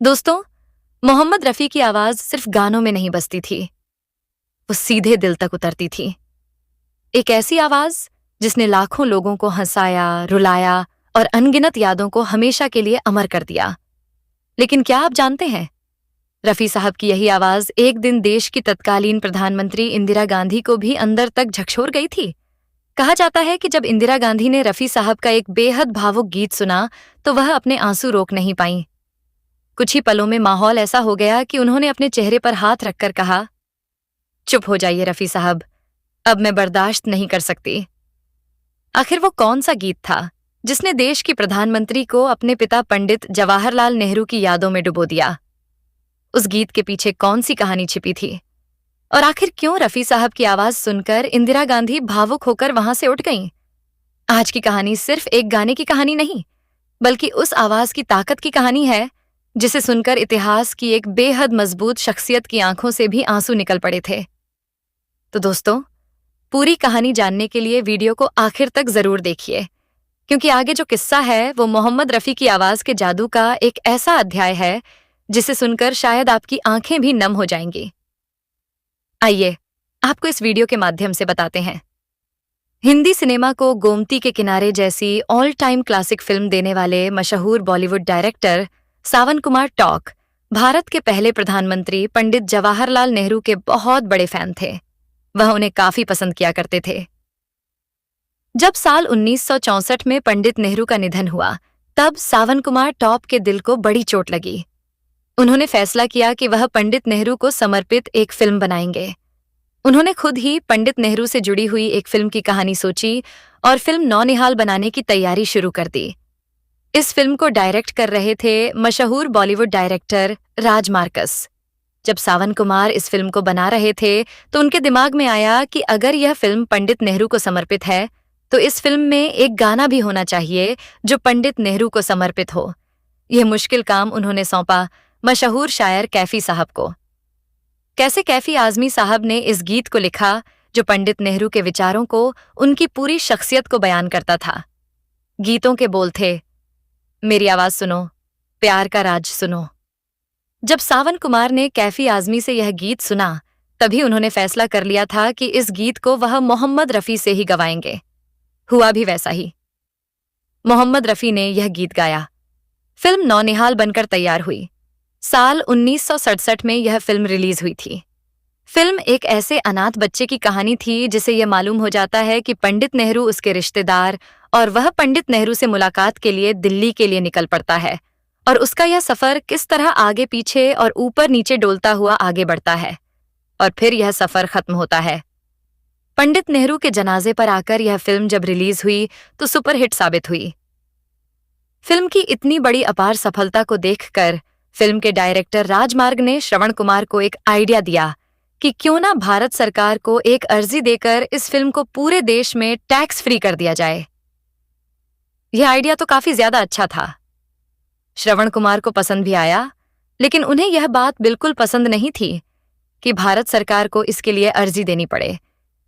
दोस्तों, मोहम्मद रफ़ी की आवाज़ सिर्फ गानों में नहीं बजती थी, वो सीधे दिल तक उतरती थी। एक ऐसी आवाज़ जिसने लाखों लोगों को हंसाया, रुलाया और अनगिनत यादों को हमेशा के लिए अमर कर दिया। लेकिन क्या आप जानते हैं, रफ़ी साहब की यही आवाज़ एक दिन देश की तत्कालीन प्रधानमंत्री इंदिरा गांधी को भी अंदर तक झकझोर गई थी। कहा जाता है कि जब इंदिरा गांधी ने रफ़ी साहब का एक बेहद भावुक गीत सुना, तो वह अपने आंसू रोक नहीं पाईं। कुछ ही पलों में माहौल ऐसा हो गया कि उन्होंने अपने चेहरे पर हाथ रखकर कहा, चुप हो जाइए रफ़ी साहब, अब मैं बर्दाश्त नहीं कर सकती। आखिर वो कौन सा गीत था जिसने देश की प्रधानमंत्री को अपने पिता पंडित जवाहरलाल नेहरू की यादों में डुबो दिया? उस गीत के पीछे कौन सी कहानी छिपी थी? और आखिर क्यों रफ़ी साहब की आवाज सुनकर इंदिरा गांधी भावुक होकर वहां से उठ गईं? आज की कहानी सिर्फ एक गाने की कहानी नहीं, बल्कि उस आवाज की ताकत की कहानी है जिसे सुनकर इतिहास की एक बेहद मजबूत शख्सियत की आंखों से भी आंसू निकल पड़े थे। तो दोस्तों, पूरी कहानी जानने के लिए वीडियो को आखिर तक जरूर देखिए, क्योंकि आगे जो किस्सा है वो मोहम्मद रफ़ी की आवाज के जादू का एक ऐसा अध्याय है जिसे सुनकर शायद आपकी आंखें भी नम हो जाएंगी। आइए आपको इस वीडियो के माध्यम से बताते हैं। हिंदी सिनेमा को गोमती के किनारे जैसी ऑल टाइम क्लासिक फिल्म देने वाले मशहूर बॉलीवुड डायरेक्टर सावन कुमार टॉक भारत के पहले प्रधानमंत्री पंडित जवाहरलाल नेहरू के बहुत बड़े फैन थे। वह उन्हें काफी पसंद किया करते थे। जब साल 1964 में पंडित नेहरू का निधन हुआ, तब सावन कुमार टॉप के दिल को बड़ी चोट लगी। उन्होंने फैसला किया कि वह पंडित नेहरू को समर्पित एक फिल्म बनाएंगे। उन्होंने खुद ही पंडित नेहरू से जुड़ी हुई एक फिल्म की कहानी सोची और फिल्म नौनिहाल बनाने की तैयारी शुरू कर दी। इस फिल्म को डायरेक्ट कर रहे थे मशहूर बॉलीवुड डायरेक्टर राज मार्कस। जब सावन कुमार इस फिल्म को बना रहे थे, तो उनके दिमाग में आया कि अगर यह फिल्म पंडित नेहरू को समर्पित है, तो इस फिल्म में एक गाना भी होना चाहिए जो पंडित नेहरू को समर्पित हो। यह मुश्किल काम उन्होंने सौंपा मशहूर शायर कैफी साहब को। कैसे कैफी आजमी साहब ने इस गीत को लिखा जो पंडित नेहरू के विचारों को, उनकी पूरी शख्सियत को बयान करता था। गीतों के बोल थे, मेरी आवाज सुनो, प्यार का राज सुनो। जब सावन कुमार ने कैफी आजमी से यह गीत सुना, तभी उन्होंने फैसला कर लिया था कि इस गीत को वह मोहम्मद रफ़ी से ही गवाएंगे। हुआ भी वैसा ही। मोहम्मद रफ़ी ने यह गीत गाया। फिल्म नौनिहाल बनकर तैयार हुई। साल 1967 में यह फिल्म रिलीज हुई थी। फिल्म एक ऐसे अनाथ बच्चे की कहानी थी जिसे यह मालूम हो जाता है कि पंडित नेहरू उसके रिश्तेदार और वह पंडित नेहरू से मुलाकात के लिए दिल्ली के लिए निकल पड़ता है, और उसका यह सफर किस तरह आगे पीछे और ऊपर नीचे डोलता हुआ आगे बढ़ता है, और फिर यह सफर खत्म होता है। पंडित नेहरू के जनाजे पर आकर यह फिल्म जब रिलीज हुई तो सुपरहिट साबित हुई। फिल्म की इतनी बड़ी अपार सफलता को देखकर फिल्म के डायरेक्टर राजमार्ग ने श्रवण कुमार को एक आइडिया दिया कि क्यों ना भारत सरकार को एक अर्जी देकर इस फिल्म को पूरे देश में टैक्स फ्री कर दिया जाए। यह आइडिया तो काफी ज्यादा अच्छा था। श्रवण कुमार को पसंद भी आया, लेकिन उन्हें यह बात बिल्कुल पसंद नहीं थी कि भारत सरकार को इसके लिए अर्जी देनी पड़े,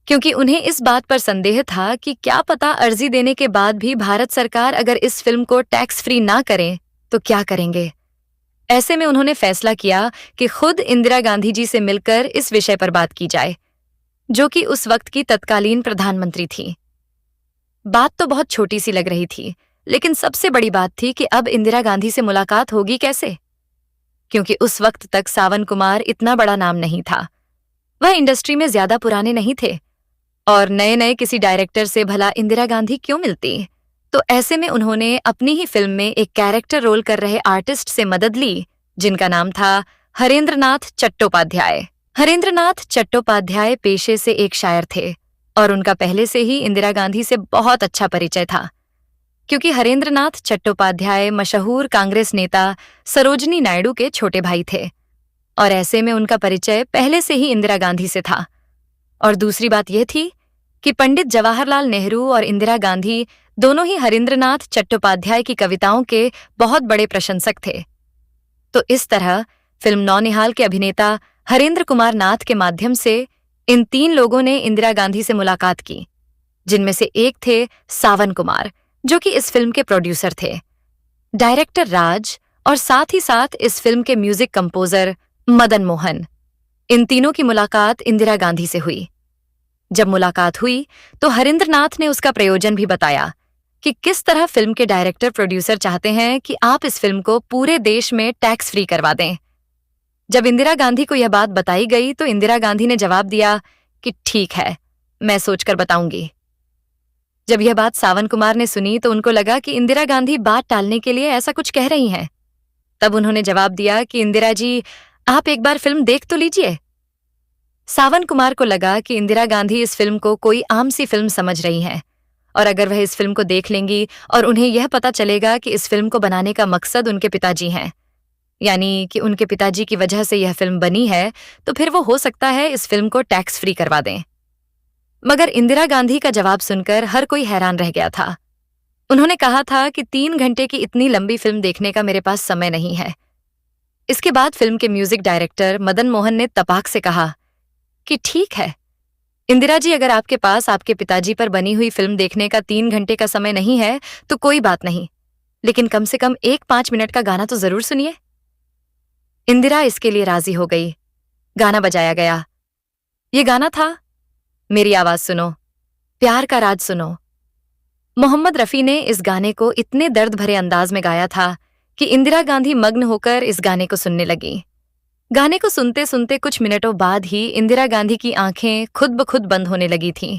क्योंकि उन्हें इस बात पर संदेह था कि क्या पता अर्जी देने के बाद भी भारत सरकार अगर इस फिल्म को टैक्स फ्री ना करें तो क्या करेंगे। ऐसे में उन्होंने फैसला किया कि खुद इंदिरा गांधी जी से मिलकर इस विषय पर बात की जाए, जो कि उस वक्त की तत्कालीन प्रधानमंत्री थी। बात तो बहुत छोटी सी लग रही थी, लेकिन सबसे बड़ी बात थी कि अब इंदिरा गांधी से मुलाकात होगी कैसे, क्योंकि उस वक्त तक सावन कुमार इतना बड़ा नाम नहीं था। वह इंडस्ट्री में ज्यादा पुराने नहीं थे, और नए नए किसी डायरेक्टर से भला इंदिरा गांधी क्यों मिलती। तो ऐसे में उन्होंने अपनी ही फिल्म में एक कैरेक्टर रोल कर रहे आर्टिस्ट से मदद ली, जिनका नाम था हरेंद्रनाथ चट्टोपाध्याय। हरेंद्रनाथ चट्टोपाध्याय पेशे से एक शायर थे, और उनका पहले से ही इंदिरा गांधी से बहुत अच्छा परिचय था, क्योंकि हरेंद्रनाथ चट्टोपाध्याय मशहूर कांग्रेस नेता सरोजनी नायडू के छोटे भाई थे, और ऐसे में उनका परिचय पहले से ही इंदिरा गांधी से था। और दूसरी बात यह थी कि पंडित जवाहरलाल नेहरू और इंदिरा गांधी दोनों ही हरेंद्रनाथ चट्टोपाध्याय की कविताओं के बहुत बड़े प्रशंसक थे। तो इस तरह फिल्म नौनिहाल के अभिनेता हरेंद्र कुमार नाथ के माध्यम से इन तीन लोगों ने इंदिरा गांधी से मुलाकात की, जिनमें से एक थे सावन कुमार, जो कि इस फिल्म के प्रोड्यूसर थे। डायरेक्टर राज और साथ ही साथ इस फिल्म के म्यूजिक कंपोजर मदन मोहन। इन तीनों की मुलाकात इंदिरा गांधी से हुई। जब मुलाकात हुई तो हरिंद्रनाथ ने उसका प्रयोजन भी बताया कि किस तरह फिल्म के डायरेक्टर प्रोड्यूसर चाहते हैं कि आप इस फिल्म को पूरे देश में टैक्स फ्री करवा दें। जब इंदिरा गांधी को यह बात बताई गई तो इंदिरा गांधी ने जवाब दिया कि ठीक है, मैं सोचकर बताऊंगी। जब यह बात सावन कुमार ने सुनी तो उनको लगा कि इंदिरा गांधी बात टालने के लिए ऐसा कुछ कह रही हैं। तब उन्होंने जवाब दिया कि इंदिरा जी, आप एक बार फिल्म देख तो लीजिए। सावन कुमार को लगा कि इंदिरा गांधी इस फिल्म को कोई आम सी फिल्म समझ रही हैं, और अगर वह इस फिल्म को देख लेंगी और उन्हें यह पता चलेगा कि इस फिल्म को बनाने का मकसद उनके पिताजी हैं, यानी कि उनके पिताजी की वजह से यह फिल्म बनी है, तो फिर वो हो सकता है इस फिल्म को टैक्स फ्री करवा दें। मगर इंदिरा गांधी का जवाब सुनकर हर कोई हैरान रह गया था। उन्होंने कहा था कि 3 घंटे की इतनी लंबी फिल्म देखने का मेरे पास समय नहीं है। इसके बाद फिल्म के म्यूजिक डायरेक्टर मदन मोहन ने तपाक से कहा कि ठीक है इंदिरा जी, अगर आपके पास आपके पिताजी पर बनी हुई फिल्म देखने का 3 घंटे का समय नहीं है तो कोई बात नहीं, लेकिन कम से कम एक 5 मिनट का गाना तो जरूर सुनिए। इंदिरा इसके लिए राजी हो गई। गाना बजाया गया। ये गाना था मेरी आवाज सुनो, प्यार का राज सुनो। मोहम्मद रफी ने इस गाने को इतने दर्द भरे अंदाज में गाया था कि इंदिरा गांधी मग्न होकर इस गाने को सुनने लगी। गाने को सुनते सुनते कुछ मिनटों बाद ही इंदिरा गांधी की आंखें खुद ब खुद बंद होने लगी थीं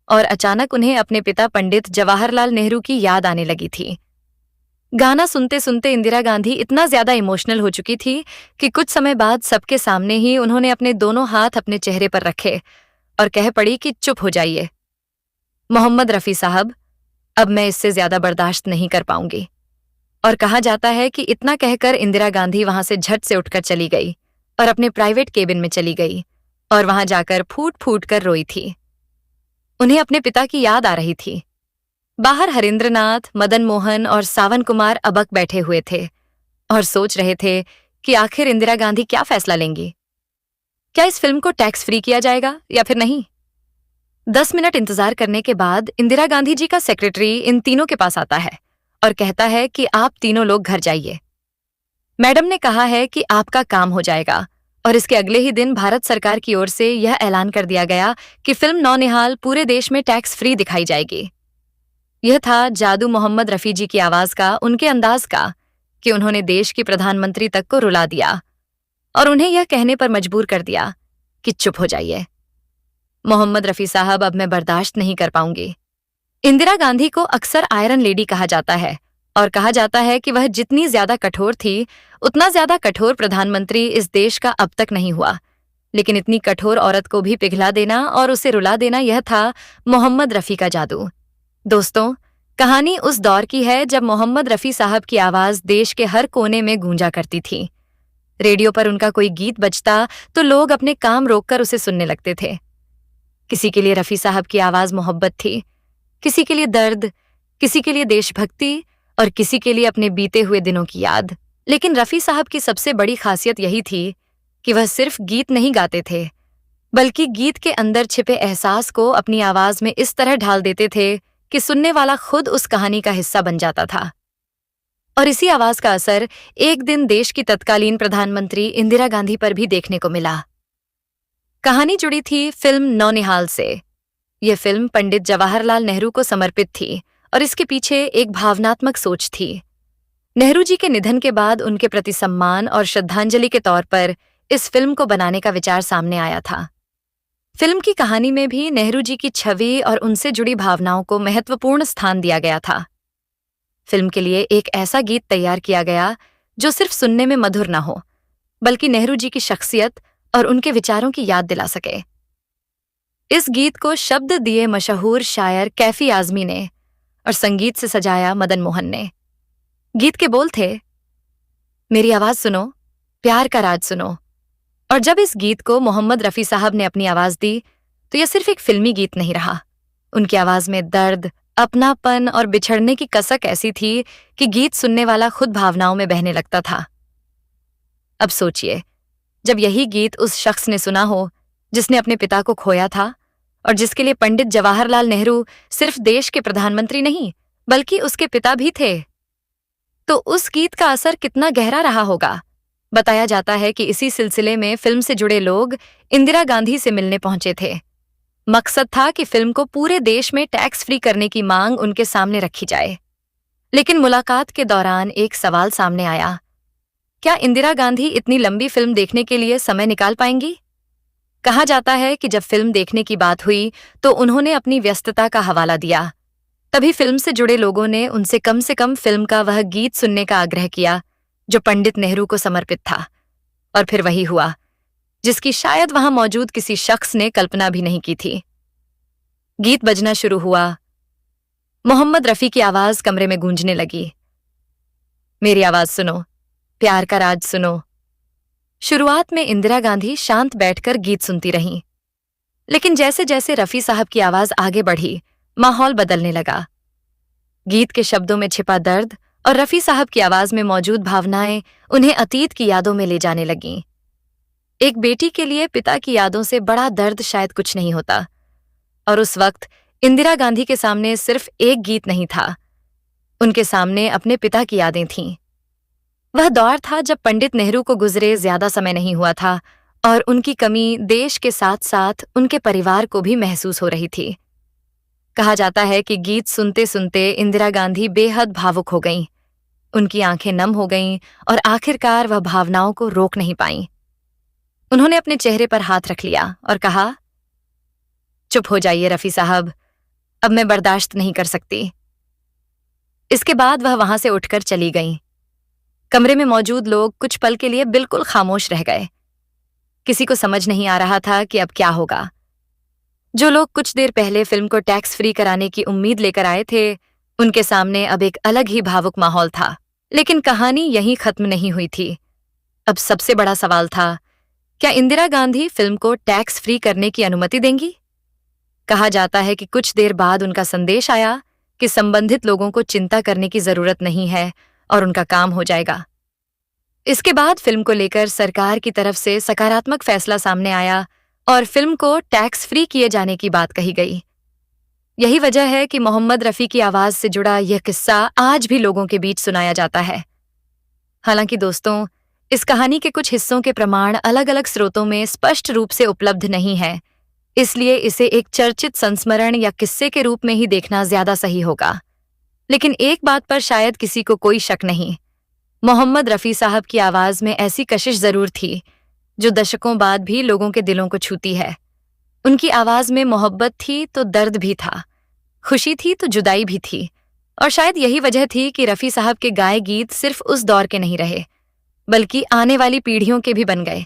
और अचानक उन्हें अपने पिता पंडित जवाहरलाल नेहरू की याद आने लगी थी। गाना सुनते सुनते इंदिरा गांधी इतना ज्यादा इमोशनल हो चुकी थी कि कुछ समय बाद सबके सामने ही उन्होंने अपने दोनों हाथ अपने चेहरे पर रखे और कह पड़ी कि चुप हो जाइए। मोहम्मद रफी साहब, अब मैं इससे ज्यादा बर्दाश्त नहीं कर पाऊंगी। और कहा जाता है कि इतना कहकर इंदिरा गांधी वहां से झट से उठकर चली गई और अपने प्राइवेट केबिन में चली गई और वहां जाकर फूट फूट कर रोई थी। उन्हें अपने पिता की याद आ रही थी। बाहर हरिंद्रनाथ, मदन मोहन और सावन कुमार अबक बैठे हुए थे और सोच रहे थे कि आखिर इंदिरा गांधी क्या फैसला लेंगी। क्या इस फिल्म को टैक्स फ्री किया जाएगा या फिर नहीं? 10 मिनट इंतजार करने के बाद इंदिरा गांधी जी का सेक्रेटरी इन तीनों के पास आता है और कहता है कि आप तीनों लोग घर जाइए। मैडम ने कहा है कि आपका काम हो जाएगा। और इसके अगले ही दिन भारत सरकार की ओर से यह ऐलान कर दिया गया कि फिल्म नौनिहाल पूरे देश में टैक्स फ्री दिखाई जाएगी। यह था जादू मोहम्मद रफी जी की आवाज का, उनके अंदाज का, कि उन्होंने देश की प्रधानमंत्री तक को रुला दिया और उन्हें यह कहने पर मजबूर कर दिया कि चुप हो जाइए। मोहम्मद रफी साहब, अब मैं बर्दाश्त नहीं कर पाऊंगी। इंदिरा गांधी को अक्सर आयरन लेडी कहा जाता है और कहा जाता है कि वह जितनी ज्यादा कठोर थी उतना ज्यादा कठोर प्रधानमंत्री इस देश का अब तक नहीं हुआ। लेकिन इतनी कठोर औरत को भी पिघला देना और उसे रुला देना, यह था मोहम्मद रफी का जादू। दोस्तों, कहानी उस दौर की है जब मोहम्मद रफी साहब की आवाज देश के हर कोने में गूंजा करती थी। रेडियो पर उनका कोई गीत बजता तो लोग अपने काम रोककर उसे सुनने लगते थे। किसी के लिए रफी साहब की आवाज मोहब्बत थी, किसी के लिए दर्द, किसी के लिए देशभक्ति और किसी के लिए अपने बीते हुए दिनों की याद। लेकिन रफी साहब की सबसे बड़ी खासियत यही थी कि वह सिर्फ गीत नहीं गाते थे, बल्कि गीत के अंदर छिपे एहसास को अपनी आवाज में इस तरह ढाल देते थे कि सुनने वाला खुद उस कहानी का हिस्सा बन जाता था। और इसी आवाज का असर एक दिन देश की तत्कालीन प्रधानमंत्री इंदिरा गांधी पर भी देखने को मिला। कहानी जुड़ी थी फिल्म नौनिहाल से। यह फिल्म पंडित जवाहरलाल नेहरू को समर्पित थी और इसके पीछे एक भावनात्मक सोच थी। नेहरू जी के निधन के बाद उनके प्रति सम्मान और श्रद्धांजलि के तौर पर इस फिल्म को बनाने का विचार सामने आया था। फिल्म की कहानी में भी नेहरू जी की छवि और उनसे जुड़ी भावनाओं को महत्वपूर्ण स्थान दिया गया था। फिल्म के लिए एक ऐसा गीत तैयार किया गया जो सिर्फ सुनने में मधुर न हो, बल्कि नेहरू जी की शख्सियत और उनके विचारों की याद दिला सके। इस गीत को शब्द दिए मशहूर शायर कैफी आजमी ने और संगीत से सजाया मदन मोहन ने। गीत के बोल थे, मेरी आवाज सुनो, प्यार का राज सुनो। और जब इस गीत को मोहम्मद रफी साहब ने अपनी आवाज दी तो यह सिर्फ एक फिल्मी गीत नहीं रहा। उनकी आवाज में दर्द, अपनापन और बिछड़ने की कसक ऐसी थी कि गीत सुनने वाला खुद भावनाओं में बहने लगता था। अब सोचिए, जब यही गीत उस शख्स ने सुना हो जिसने अपने पिता को खोया था और जिसके लिए पंडित जवाहरलाल नेहरू सिर्फ देश के प्रधानमंत्री नहीं बल्कि उसके पिता भी थे, तो उस गीत का असर कितना गहरा रहा होगा। बताया जाता है कि इसी सिलसिले में फिल्म से जुड़े लोग इंदिरा गांधी से मिलने पहुंचे थे। मकसद था कि फिल्म को पूरे देश में टैक्स फ्री करने की मांग उनके सामने रखी जाए। लेकिन मुलाकात के दौरान एक सवाल सामने आया, क्या इंदिरा गांधी इतनी लंबी फिल्म देखने के लिए समय निकाल पाएंगी? कहा जाता है कि जब फिल्म देखने की बात हुई तो उन्होंने अपनी व्यस्तता का हवाला दिया। तभी फिल्म से जुड़े लोगों ने उनसे कम फिल्म का वह गीत सुनने का आग्रह किया जो पंडित नेहरू को समर्पित था। और फिर वही हुआ जिसकी शायद वहां मौजूद किसी शख्स ने कल्पना भी नहीं की थी। गीत बजना शुरू हुआ। मोहम्मद रफी की आवाज कमरे में गूंजने लगी। मेरी आवाज सुनो, प्यार का राज सुनो। शुरुआत में इंदिरा गांधी शांत बैठकर गीत सुनती रहीं, लेकिन जैसे जैसे रफी साहब की आवाज आगे बढ़ी, माहौल बदलने लगा। गीत के शब्दों में छिपा दर्द और रफी साहब की आवाज में मौजूद भावनाएं उन्हें अतीत की यादों में ले जाने लगीं। एक बेटी के लिए पिता की यादों से बड़ा दर्द शायद कुछ नहीं होता। और उस वक्त इंदिरा गांधी के सामने सिर्फ एक गीत नहीं था, उनके सामने अपने पिता की यादें थीं। वह दौर था जब पंडित नेहरू को गुजरे ज्यादा समय नहीं हुआ था और उनकी कमी देश के साथ साथ उनके परिवार को भी महसूस हो रही थी। कहा जाता है कि गीत सुनते सुनते इंदिरा गांधी बेहद भावुक हो गईं। उनकी आंखें नम हो गईं और आखिरकार वह भावनाओं को रोक नहीं पाईं। उन्होंने अपने चेहरे पर हाथ रख लिया और कहा, चुप हो जाइए रफी साहब, अब मैं बर्दाश्त नहीं कर सकती। इसके बाद वह वहां से उठकर चली गईं। कमरे में मौजूद लोग कुछ पल के लिए बिल्कुल खामोश रह गए। किसी को समझ नहीं आ रहा था कि अब क्या होगा। जो लोग कुछ देर पहले फिल्म को टैक्स फ्री कराने की उम्मीद लेकर आए थे, उनके सामने अब एक अलग ही भावुक माहौल था। लेकिन कहानी यहीं खत्म नहीं हुई थी। अब सबसे बड़ा सवाल था, क्या इंदिरा गांधी फिल्म को टैक्स फ्री करने की अनुमति देंगी? कहा जाता है कि कुछ देर बाद उनका संदेश आया कि संबंधित लोगों को चिंता करने की जरूरत नहीं है और उनका काम हो जाएगा। इसके बाद फिल्म को लेकर सरकार की तरफ से सकारात्मक फैसला सामने आया और फिल्म को टैक्स फ्री किए जाने की बात कही गई। यही वजह है कि मोहम्मद रफी की आवाज से जुड़ा यह किस्सा आज भी लोगों के बीच सुनाया जाता है। हालांकि दोस्तों, इस कहानी के कुछ हिस्सों के प्रमाण अलग अलग स्रोतों में स्पष्ट रूप से उपलब्ध नहीं है, इसलिए इसे एक चर्चित संस्मरण या किस्से के रूप में ही देखना ज्यादा सही होगा। लेकिन एक बात पर शायद किसी को कोई शक नहीं, मोहम्मद रफी साहब की आवाज में ऐसी कशिश जरूर थी जो दशकों बाद भी लोगों के दिलों को छूती है। उनकी आवाज में मोहब्बत थी तो दर्द भी था, खुशी थी तो जुदाई भी थी। और शायद यही वजह थी कि रफी साहब के गाए गीत सिर्फ उस दौर के नहीं रहे, बल्कि आने वाली पीढ़ियों के भी बन गए।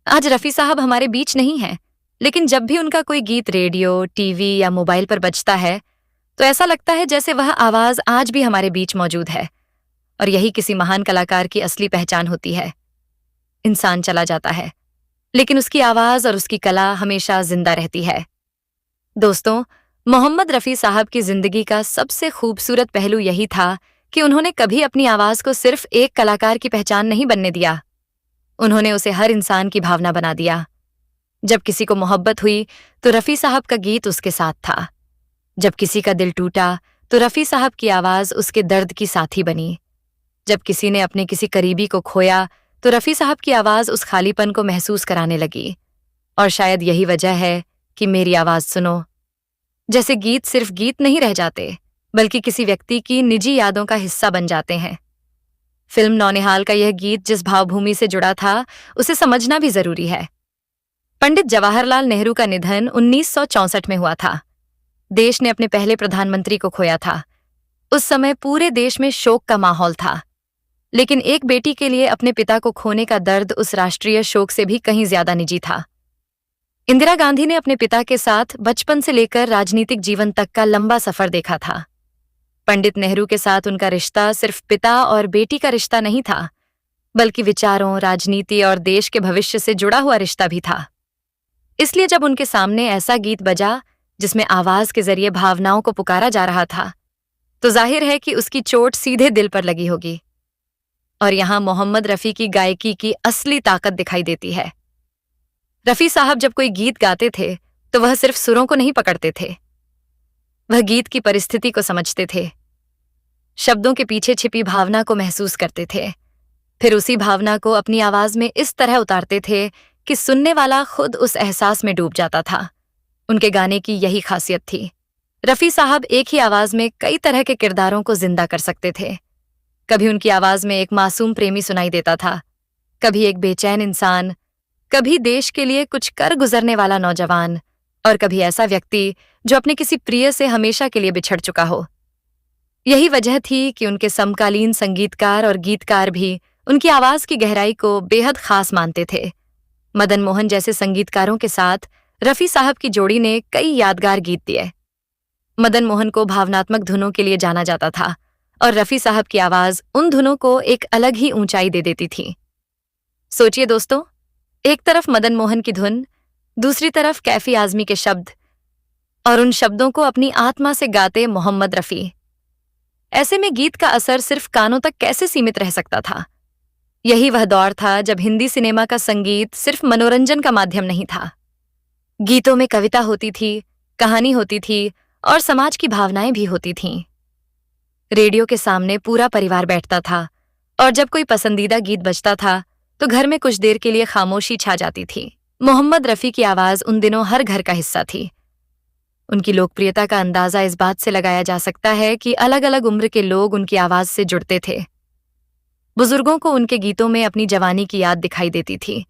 आज रफी साहब हमारे बीच नहीं हैं, लेकिन जब भी उनका कोई गीत रेडियो, टीवी या मोबाइल पर बजता है तो ऐसा लगता है जैसे वह आवाज आज भी हमारे बीच मौजूद है। और यही किसी महान कलाकार की असली पहचान होती है। इंसान चला जाता है, लेकिन उसकी आवाज और उसकी कला हमेशा जिंदा रहती है। दोस्तों, मोहम्मद रफी साहब की जिंदगी का सबसे खूबसूरत पहलू यही था कि उन्होंने कभी अपनी आवाज को सिर्फ एक कलाकार की पहचान नहीं बनने दिया, उन्होंने उसे हर इंसान की भावना बना दिया। जब किसी को मोहब्बत हुई तो रफी साहब का गीत उसके साथ था। जब किसी का दिल टूटा तो रफी साहब की आवाज उसके दर्द की साथी बनी। जब किसी ने अपने किसी करीबी को खोया तो रफी साहब की आवाज उस खालीपन को महसूस कराने लगी। और शायद यही वजह है कि मेरी आवाज सुनो जैसे गीत सिर्फ गीत नहीं रह जाते, बल्कि किसी व्यक्ति की निजी यादों का हिस्सा बन जाते हैं। फिल्म नौनिहाल का यह गीत जिस भावभूमि से जुड़ा था, उसे समझना भी जरूरी है। पंडित जवाहरलाल नेहरू का निधन 1964 में हुआ था। देश ने अपने पहले प्रधानमंत्री को खोया था। उस समय पूरे देश में शोक का माहौल था, लेकिन एक बेटी के लिए अपने पिता को खोने का दर्द उस राष्ट्रीय शोक से भी कहीं ज्यादा निजी था। इंदिरा गांधी ने अपने पिता के साथ बचपन से लेकर राजनीतिक जीवन तक का लंबा सफर देखा था। पंडित नेहरू के साथ उनका रिश्ता सिर्फ पिता और बेटी का रिश्ता नहीं था, बल्कि विचारों, राजनीति और देश के भविष्य से जुड़ा हुआ रिश्ता भी था। इसलिए जब उनके सामने ऐसा गीत बजा जिसमें आवाज के जरिए भावनाओं को पुकारा जा रहा था, तो जाहिर है कि उसकी चोट सीधे दिल पर लगी होगी। और यहां मोहम्मद रफी की गायकी की असली ताकत दिखाई देती है। रफी साहब जब कोई गीत गाते थे तो वह सिर्फ सुरों को नहीं पकड़ते थे, वह गीत की परिस्थिति को समझते थे। शब्दों के पीछे छिपी भावना को महसूस करते थे, फिर उसी भावना को अपनी आवाज में इस तरह उतारते थे कि सुनने वाला खुद उस एहसास में डूब जाता था। उनके गाने की यही खासियत थी। रफी साहब एक ही आवाज में कई तरह के किरदारों को जिंदा कर सकते थे। कभी उनकी आवाज में एक मासूम प्रेमी सुनाई देता था, कभी एक बेचैन इंसान, कभी देश के लिए कुछ कर गुजरने वाला नौजवान, और कभी ऐसा व्यक्ति जो अपने किसी प्रिय से हमेशा के लिए बिछड़ चुका हो। यही वजह थी कि उनके समकालीन संगीतकार और गीतकार भी उनकी आवाज की गहराई को बेहद खास मानते थे। मदन मोहन जैसे संगीतकारों के साथ रफी साहब की जोड़ी ने कई यादगार गीत दिए। मदन मोहन को भावनात्मक धुनों के लिए जाना जाता था और रफी साहब की आवाज उन धुनों को एक अलग ही ऊंचाई दे देती थी। सोचिए दोस्तों, एक तरफ मदन मोहन की धुन, दूसरी तरफ कैफी आजमी के शब्द, और उन शब्दों को अपनी आत्मा से गाते मोहम्मद रफी। ऐसे में गीत का असर सिर्फ कानों तक कैसे सीमित रह सकता था? यही वह दौर था जब हिंदी सिनेमा का संगीत सिर्फ मनोरंजन का माध्यम नहीं था। गीतों में कविता होती थी, कहानी होती थी और समाज की भावनाएं भी होती थीं। रेडियो के सामने पूरा परिवार बैठता था और जब कोई पसंदीदा गीत बजता था तो घर में कुछ देर के लिए खामोशी छा जाती थी। मोहम्मद रफी की आवाज उन दिनों हर घर का हिस्सा थी। उनकी लोकप्रियता का अंदाजा इस बात से लगाया जा सकता है कि अलग अलग उम्र के लोग उनकी आवाज से जुड़ते थे। बुजुर्गों को उनके गीतों में अपनी जवानी की याद दिखाई देती थी,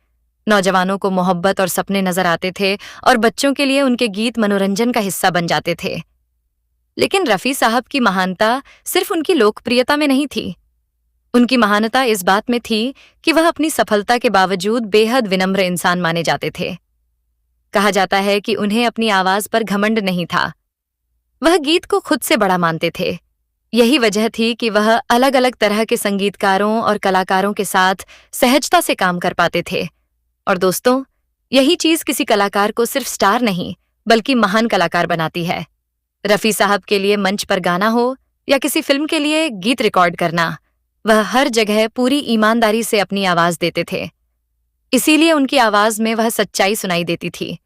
नौजवानों को मोहब्बत और सपने नजर आते थे और बच्चों के लिए उनके गीत मनोरंजन का हिस्सा बन जाते थे। लेकिन रफी साहब की महानता सिर्फ उनकी लोकप्रियता में नहीं थी। उनकी महानता इस बात में थी कि वह अपनी सफलता के बावजूद बेहद विनम्र इंसान माने जाते थे। कहा जाता है कि उन्हें अपनी आवाज पर घमंड नहीं था। वह गीत को खुद से बड़ा मानते थे। यही वजह थी कि वह अलग अलग तरह के संगीतकारों और कलाकारों के साथ सहजता से काम कर पाते थे। और दोस्तों, यही चीज किसी कलाकार को सिर्फ स्टार नहीं बल्कि महान कलाकार बनाती है। रफी साहब के लिए मंच पर गाना हो या किसी फिल्म के लिए गीत रिकॉर्ड करना, वह हर जगह पूरी ईमानदारी से अपनी आवाज देते थे। इसीलिए उनकी आवाज में वह सच्चाई सुनाई देती थी,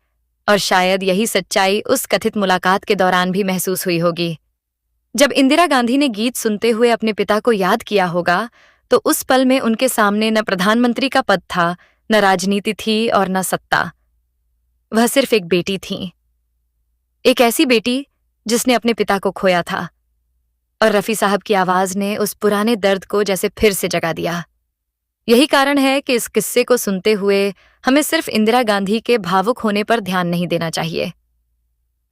और शायद यही सच्चाई उस कथित मुलाकात के दौरान भी महसूस हुई होगी। जब इंदिरा गांधी ने गीत सुनते हुए अपने पिता को याद किया होगा, तो उस पल में उनके सामने न प्रधानमंत्री का पद था, न राजनीति थी और न सत्ता। वह सिर्फ एक बेटी थी, एक ऐसी बेटी जिसने अपने पिता को खोया था। और रफी साहब की आवाज ने उस पुराने दर्द को जैसे फिर से जगा दिया। यही कारण है कि इस किस्से को सुनते हुए हमें सिर्फ इंदिरा गांधी के भावुक होने पर ध्यान नहीं देना चाहिए।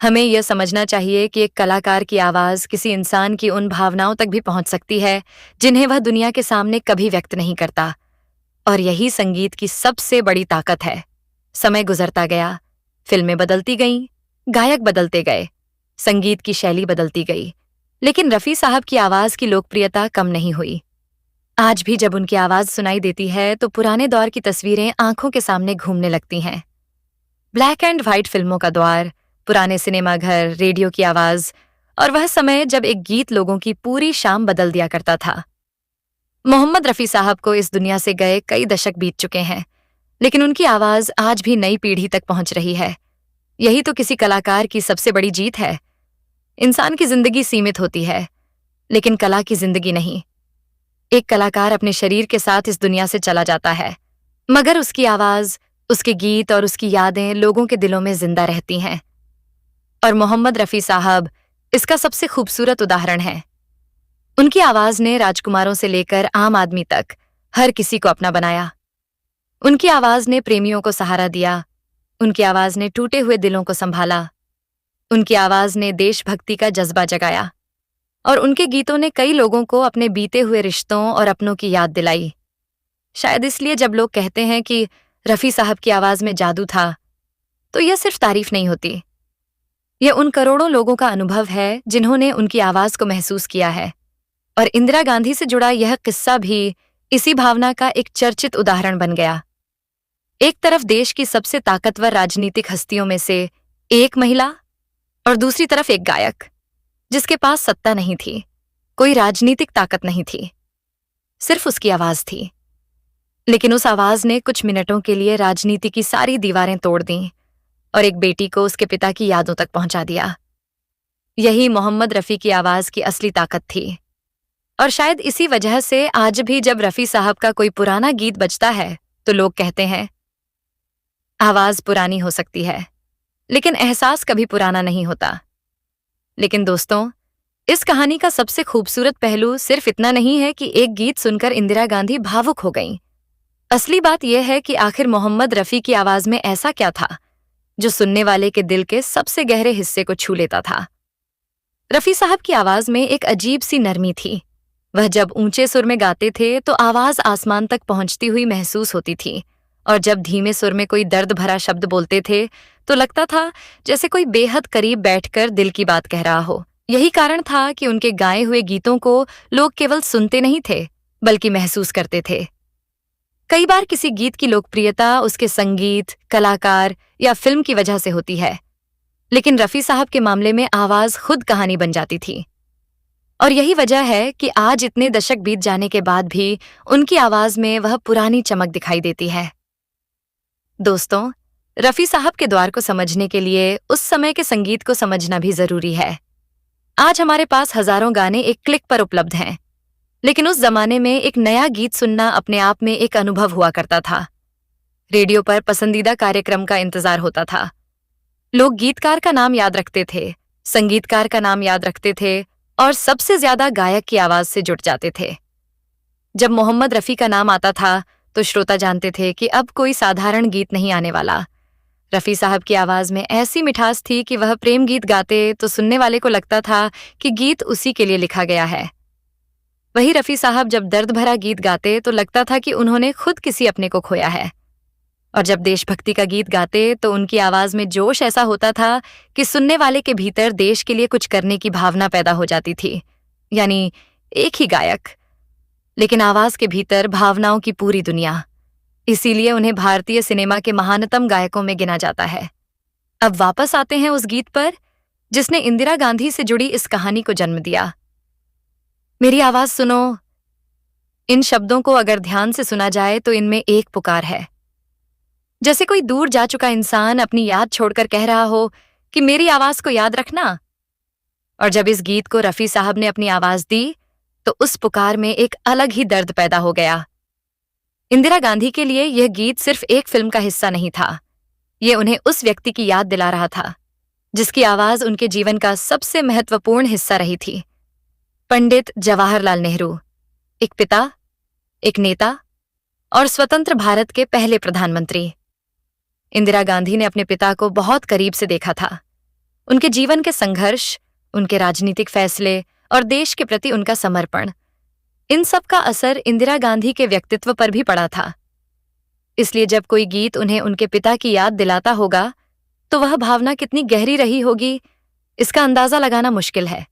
हमें यह समझना चाहिए कि एक कलाकार की आवाज किसी इंसान की उन भावनाओं तक भी पहुंच सकती है जिन्हें वह दुनिया के सामने कभी व्यक्त नहीं करता। और यही संगीत की सबसे बड़ी ताकत है। समय गुजरता गया, फिल्में बदलती गईं, गायक बदलते गए, संगीत की शैली बदलती गई, लेकिन रफी साहब की आवाज की लोकप्रियता कम नहीं हुई। आज भी जब उनकी आवाज सुनाई देती है तो पुराने दौर की तस्वीरें आंखों के सामने घूमने लगती हैं। ब्लैक एंड व्हाइट फिल्मों का दौर, पुराने सिनेमा घर, रेडियो की आवाज, और वह समय जब एक गीत लोगों की पूरी शाम बदल दिया करता था। मोहम्मद रफी साहब को इस दुनिया से गए कई दशक बीत चुके हैं, लेकिन उनकी आवाज आज भी नई पीढ़ी तक पहुंच रही है। यही तो किसी कलाकार की सबसे बड़ी जीत है। इंसान की जिंदगी सीमित होती है, लेकिन कला की जिंदगी नहीं। एक कलाकार अपने शरीर के साथ इस दुनिया से चला जाता है, मगर उसकी आवाज, उसके गीत और उसकी यादें लोगों के दिलों में जिंदा रहती हैं। और मोहम्मद रफी साहब इसका सबसे खूबसूरत उदाहरण है। उनकी आवाज ने राजकुमारों से लेकर आम आदमी तक हर किसी को अपना बनाया। उनकी आवाज ने प्रेमियों को सहारा दिया, उनकी आवाज ने टूटे हुए दिलों को संभाला, उनकी आवाज ने देशभक्ति का जज्बा जगाया, और उनके गीतों ने कई लोगों को अपने बीते हुए रिश्तों और अपनों की याद दिलाई। शायद इसलिए जब लोग कहते हैं कि रफी साहब की आवाज में जादू था, तो यह सिर्फ तारीफ नहीं होती। यह उन करोड़ों लोगों का अनुभव है जिन्होंने उनकी आवाज को महसूस किया है। और इंदिरा गांधी से जुड़ा यह किस्सा भी इसी भावना का एक चर्चित उदाहरण बन गया। एक तरफ देश की सबसे ताकतवर राजनीतिक हस्तियों में से एक महिला, और दूसरी तरफ एक गायक जिसके पास सत्ता नहीं थी, कोई राजनीतिक ताकत नहीं थी, सिर्फ उसकी आवाज थी। लेकिन उस आवाज ने कुछ मिनटों के लिए राजनीति की सारी दीवारें तोड़ दीं और एक बेटी को उसके पिता की यादों तक पहुंचा दिया। यही मोहम्मद रफी की आवाज की असली ताकत थी। और शायद इसी वजह से आज भी जब रफी साहब का कोई पुराना गीत बजता है तो लोग कहते हैं, आवाज पुरानी हो सकती है लेकिन एहसास कभी पुराना नहीं होता। लेकिन दोस्तों, इस कहानी का सबसे खूबसूरत पहलू सिर्फ इतना नहीं है कि एक गीत सुनकर इंदिरा गांधी भावुक हो गईं। असली बात यह है कि आखिर मोहम्मद रफी की आवाज में ऐसा क्या था जो सुनने वाले के दिल के सबसे गहरे हिस्से को छू लेता था। रफी साहब की आवाज में एक अजीब सी नरमी थी। वह जब ऊंचे सुर में गाते थे तो आवाज आसमान तक पहुंचती हुई महसूस होती थी, और जब धीमे सुर में कोई दर्द भरा शब्द बोलते थे तो लगता था जैसे कोई बेहद करीब बैठकर दिल की बात कह रहा हो। यही कारण था कि उनके गाए हुए गीतों को लोग केवल सुनते नहीं थे बल्कि महसूस करते थे। कई बार किसी गीत की लोकप्रियता उसके संगीत, कलाकार या फिल्म की वजह से होती है, लेकिन रफी साहब के मामले में आवाज खुद कहानी बन जाती थी। और यही वजह है कि आज इतने दशक बीत जाने के बाद भी उनकी आवाज में वह पुरानी चमक दिखाई देती है। दोस्तों, रफी साहब के द्वार को समझने के लिए उस समय के संगीत को समझना भी जरूरी है। आज हमारे पास हजारों गाने एक क्लिक पर उपलब्ध हैं, लेकिन उस जमाने में एक नया गीत सुनना अपने आप में एक अनुभव हुआ करता था। रेडियो पर पसंदीदा कार्यक्रम का इंतजार होता था। लोग गीतकार का नाम याद रखते थे, संगीतकार का नाम याद रखते थे और सबसे ज्यादा गायक की आवाज से जुट जाते थे। जब मोहम्मद रफी का नाम आता था तो श्रोता जानते थे कि अब कोई साधारण गीत नहीं आने वाला। रफी साहब की आवाज में ऐसी मिठास थी कि वह प्रेम गीत गाते तो सुनने वाले को लगता था कि गीत उसी के लिए लिखा गया है। वही रफी साहब जब दर्द भरा गीत गाते तो लगता था कि उन्होंने खुद किसी अपने को खोया है। और जब देशभक्ति का गीत गाते तो उनकी आवाज में जोश ऐसा होता था कि सुनने वाले के भीतर देश के लिए कुछ करने की भावना पैदा हो जाती थी। यानी एक ही गायक, लेकिन आवाज के भीतर भावनाओं की पूरी दुनिया। इसीलिए उन्हें भारतीय सिनेमा के महानतम गायकों में गिना जाता है। अब वापस आते हैं उस गीत पर जिसने इंदिरा गांधी से जुड़ी इस कहानी को जन्म दिया। मेरी आवाज सुनो। इन शब्दों को अगर ध्यान से सुना जाए तो इनमें एक पुकार है, जैसे कोई दूर जा चुका इंसान अपनी याद छोड़कर कह रहा हो कि मेरी आवाज को याद रखना। और जब इस गीत को रफी साहब ने अपनी आवाज दी तो उस पुकार में एक अलग ही दर्द पैदा हो गया। इंदिरा गांधी के लिए यह गीत सिर्फ एक फिल्म का हिस्सा नहीं था, यह उन्हें उस व्यक्ति की याद दिला रहा था जिसकी आवाज उनके जीवन का सबसे महत्वपूर्ण हिस्सा रही थी। पंडित जवाहरलाल नेहरू, एक पिता, एक नेता और स्वतंत्र भारत के पहले प्रधानमंत्री। इंदिरा गांधी ने अपने पिता को बहुत करीब से देखा था। उनके जीवन के संघर्ष, उनके राजनीतिक फैसले और देश के प्रति उनका समर्पण, इन सब का असर इंदिरा गांधी के व्यक्तित्व पर भी पड़ा था। इसलिए जब कोई गीत उन्हें उनके पिता की याद दिलाता होगा तो वह भावना कितनी गहरी रही होगी, इसका अंदाजा लगाना मुश्किल है।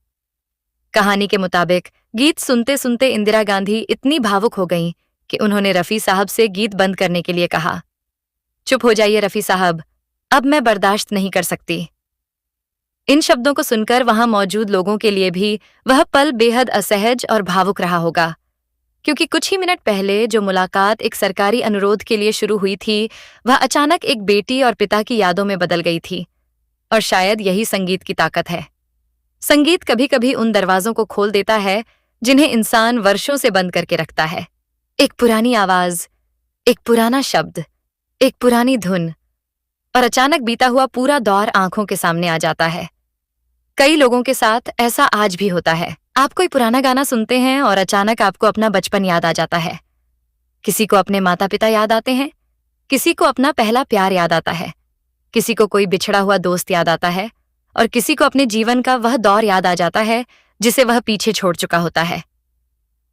कहानी के मुताबिक गीत सुनते सुनते इंदिरा गांधी इतनी भावुक हो गईं कि उन्होंने रफी साहब से गीत बंद करने के लिए कहा, चुप हो जाइए रफी साहब, अब मैं बर्दाश्त नहीं कर सकती। इन शब्दों को सुनकर वहां मौजूद लोगों के लिए भी वह पल बेहद असहज और भावुक रहा होगा, क्योंकि कुछ ही मिनट पहले जो मुलाकात एक सरकारी अनुरोध के लिए शुरू हुई थी वह अचानक एक बेटी और पिता की यादों में बदल गई थी। और शायद यही संगीत की ताकत है। संगीत कभी कभी उन दरवाजों को खोल देता है जिन्हें इंसान वर्षों से बंद करके रखता है। एक पुरानी आवाज, एक पुराना शब्द, एक पुरानी धुन, और अचानक बीता हुआ पूरा दौर आंखों के सामने आ जाता है। कई लोगों के साथ ऐसा आज भी होता है। आप कोई पुराना गाना सुनते हैं और अचानक आपको अपना बचपन याद आ जाता है। किसी को अपने माता पिता याद आते हैं, किसी को अपना पहला प्यार याद आता है, किसी को कोई बिछड़ा हुआ दोस्त याद आता है और किसी को अपने जीवन का वह दौर याद आ जाता है जिसे वह पीछे छोड़ चुका होता है।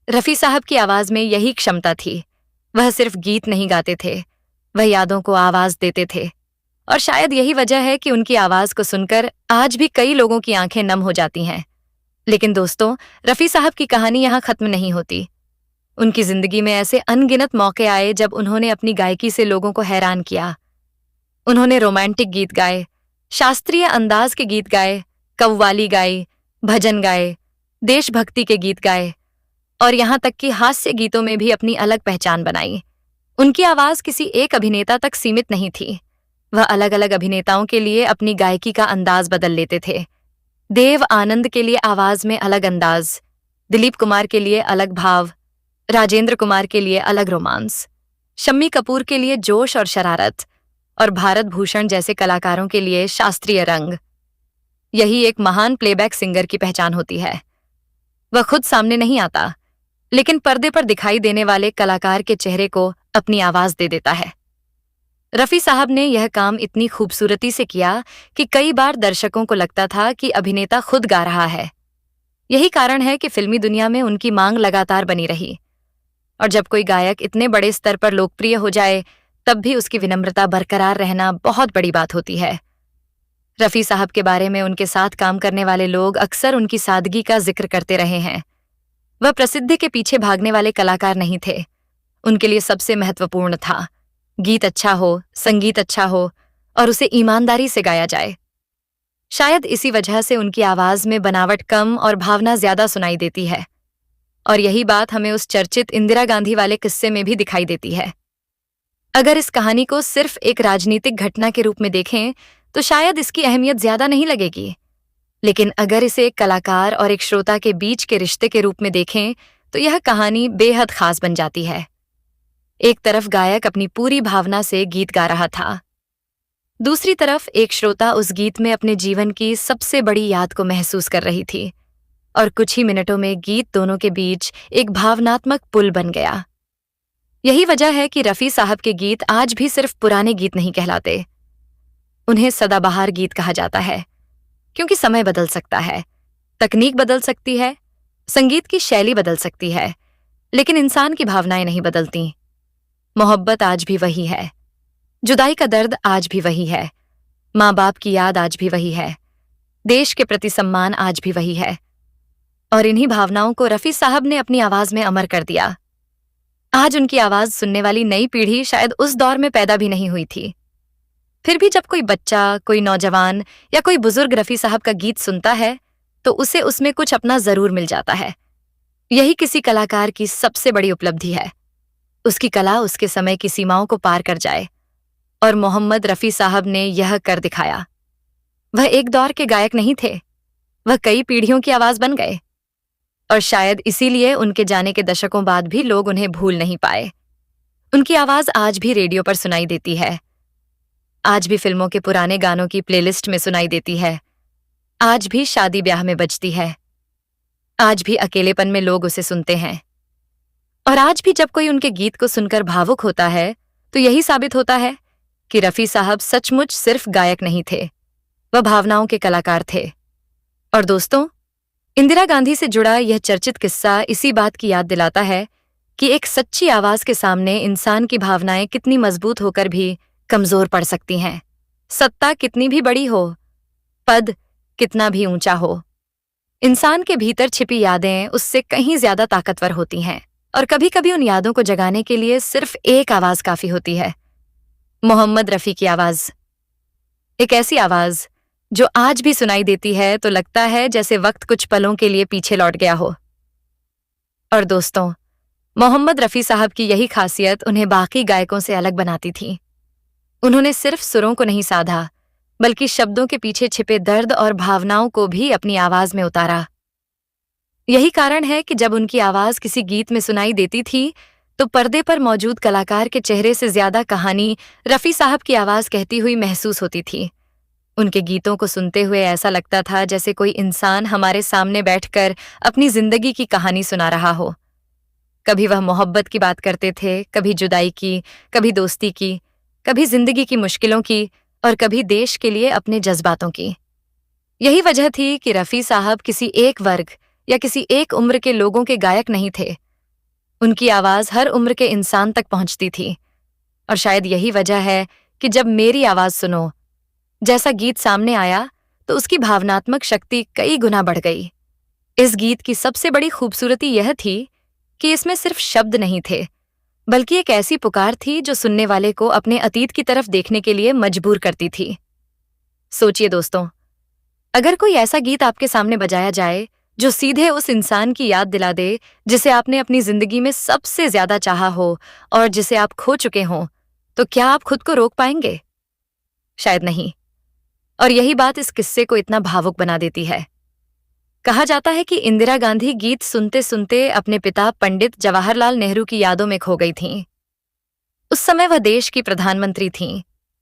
रफी साहब की आवाज में यही क्षमता थी। वह सिर्फ गीत नहीं गाते थे, वह यादों को आवाज देते थे। और शायद यही वजह है कि उनकी आवाज को सुनकर आज भी कई लोगों की आंखें नम हो जाती हैं। लेकिन दोस्तों, रफी साहब की कहानी यहाँ खत्म नहीं होती। उनकी जिंदगी में ऐसे अनगिनत मौके आए जब उन्होंने अपनी गायकी से लोगों को हैरान किया। उन्होंने रोमांटिक गीत गाए, शास्त्रीय अंदाज के गीत गाए, कव्वाली गाई, भजन गाए, देशभक्ति के गीत गाए और यहाँ तक कि हास्य गीतों में भी अपनी अलग पहचान बनाई। उनकी आवाज किसी एक अभिनेता तक सीमित नहीं थी। वह अलग अलग अभिनेताओं के लिए अपनी गायकी का अंदाज बदल लेते थे। देव आनंद के लिए आवाज में अलग अंदाज, दिलीप कुमार के लिए अलग भाव, राजेंद्र कुमार के लिए अलग रोमांस, शम्मी कपूर के लिए जोश और शरारत, और भारत भूषण जैसे कलाकारों के लिए शास्त्रीय रंग। यही एक महान प्लेबैक सिंगर की पहचान होती है। वह खुद सामने नहीं आता, लेकिन पर्दे पर दिखाई देने वाले कलाकार के चेहरे को अपनी आवाज दे देता है। रफी साहब ने यह काम इतनी खूबसूरती से किया कि कई बार दर्शकों को लगता था कि अभिनेता खुद गा रहा है। यही कारण है कि फिल्मी दुनिया में उनकी मांग लगातार बनी रही, और जब कोई गायक इतने बड़े स्तर पर लोकप्रिय हो जाए, तब भी उसकी विनम्रता बरकरार रहना बहुत बड़ी बात होती है। रफी साहब के बारे में उनके साथ काम करने वाले लोग अक्सर उनकी सादगी का जिक्र करते रहे हैं। वह प्रसिद्धि के पीछे भागने वाले कलाकार नहीं थे। उनके लिए सबसे महत्वपूर्ण था गीत अच्छा हो, संगीत अच्छा हो, और उसे ईमानदारी से गाया जाए। शायद इसी वजह से उनकी आवाज में बनावट कम और भावना ज्यादा सुनाई देती है, और यही बात हमें उस चर्चित इंदिरा गांधी वाले किस्से में भी दिखाई देती है। अगर इस कहानी को सिर्फ एक राजनीतिक घटना के रूप में देखें तो शायद इसकी अहमियत ज्यादा नहीं लगेगी, लेकिन अगर इसे एक कलाकार और एक श्रोता के बीच के रिश्ते के रूप में देखें तो यह कहानी बेहद खास बन जाती है। एक तरफ गायक अपनी पूरी भावना से गीत गा रहा था, दूसरी तरफ एक श्रोता उस गीत में अपने जीवन की सबसे बड़ी याद को महसूस कर रही थी, और कुछ ही मिनटों में गीत दोनों के बीच एक भावनात्मक पुल बन गया। यही वजह है कि रफी साहब के गीत आज भी सिर्फ पुराने गीत नहीं कहलाते। उन्हें सदाबहार गीत कहा जाता है, क्योंकि समय बदल सकता है, तकनीक बदल सकती है, संगीत की शैली बदल सकती है, लेकिन इंसान की भावनाएं नहीं बदलती। मोहब्बत आज भी वही है, जुदाई का दर्द आज भी वही है, माँ बाप की याद आज भी वही है, देश के प्रति सम्मान आज भी वही है, और इन्हीं भावनाओं को रफी साहब ने अपनी आवाज में अमर कर दिया। आज उनकी आवाज सुनने वाली नई पीढ़ी शायद उस दौर में पैदा भी नहीं हुई थी। फिर भी जब कोई बच्चा, कोई नौजवान या कोई बुजुर्ग रफी साहब का गीत सुनता है तो उसे उसमें कुछ अपना जरूर मिल जाता है। यही किसी कलाकार की सबसे बड़ी उपलब्धि है, उसकी कला उसके समय की सीमाओं को पार कर जाए, और मोहम्मद रफी साहब ने यह कर दिखाया। वह एक दौर के गायक नहीं थे, वह कई पीढ़ियों की आवाज बन गए, और शायद इसीलिए उनके जाने के दशकों बाद भी लोग उन्हें भूल नहीं पाए। उनकी आवाज आज भी रेडियो पर सुनाई देती है, आज भी फिल्मों के पुराने गानों की प्लेलिस्ट में सुनाई देती है, आज भी शादी ब्याह में बजती है, आज भी अकेलेपन में लोग उसे सुनते हैं। और आज भी जब कोई उनके गीत को सुनकर भावुक होता है तो यही साबित होता है कि रफी साहब सचमुच सिर्फ गायक नहीं थे, वह भावनाओं के कलाकार थे। और दोस्तों, इंदिरा गांधी से जुड़ा यह चर्चित किस्सा इसी बात की याद दिलाता है कि एक सच्ची आवाज के सामने इंसान की भावनाएं कितनी मजबूत होकर भी कमजोर पड़ सकती हैं। सत्ता कितनी भी बड़ी हो, पद कितना भी ऊंचा हो, इंसान के भीतर छिपी यादें उससे कहीं ज्यादा ताकतवर होती हैं, और कभी-कभी उन यादों को जगाने के लिए सिर्फ एक आवाज काफी होती है। मोहम्मद रफी की आवाज, एक ऐसी आवाज जो आज भी सुनाई देती है तो लगता है जैसे वक्त कुछ पलों के लिए पीछे लौट गया हो। और दोस्तों, मोहम्मद रफी साहब की यही खासियत उन्हें बाकी गायकों से अलग बनाती थी। उन्होंने सिर्फ सुरों को नहीं साधा, बल्कि शब्दों के पीछे छिपे दर्द और भावनाओं को भी अपनी आवाज में उतारा। यही कारण है कि जब उनकी आवाज किसी गीत में सुनाई देती थी तो पर्दे पर मौजूद कलाकार के चेहरे से ज्यादा कहानी रफी साहब की आवाज कहती हुई महसूस होती थी। उनके गीतों को सुनते हुए ऐसा लगता था जैसे कोई इंसान हमारे सामने बैठकर अपनी जिंदगी की कहानी सुना रहा हो। कभी वह मोहब्बत की बात करते थे, कभी जुदाई की, कभी दोस्ती की, कभी जिंदगी की मुश्किलों की, और कभी देश के लिए अपने जज्बातों की। यही वजह थी कि रफी साहब किसी एक वर्ग या किसी एक उम्र के लोगों के गायक नहीं थे। उनकी आवाज हर उम्र के इंसान तक पहुंचती थी, और शायद यही वजह है कि जब मेरी आवाज सुनो जैसा गीत सामने आया तो उसकी भावनात्मक शक्ति कई गुना बढ़ गई। इस गीत की सबसे बड़ी खूबसूरती यह थी कि इसमें सिर्फ शब्द नहीं थे, बल्कि एक ऐसी पुकार थी जो सुनने वाले को अपने अतीत की तरफ देखने के लिए मजबूर करती थी। सोचिए दोस्तों, अगर कोई ऐसा गीत आपके सामने बजाया जाए जो सीधे उस इंसान की याद दिला दे जिसे आपने अपनी जिंदगी में सबसे ज्यादा चाहा हो और जिसे आप खो चुके हों, तो क्या आप खुद को रोक पाएंगे? शायद नहीं। और यही बात इस किस्से को इतना भावुक बना देती है। कहा जाता है कि इंदिरा गांधी गीत सुनते सुनते अपने पिता पंडित जवाहरलाल नेहरू की यादों में खो गई थीं। उस समय वह देश की प्रधानमंत्री थीं,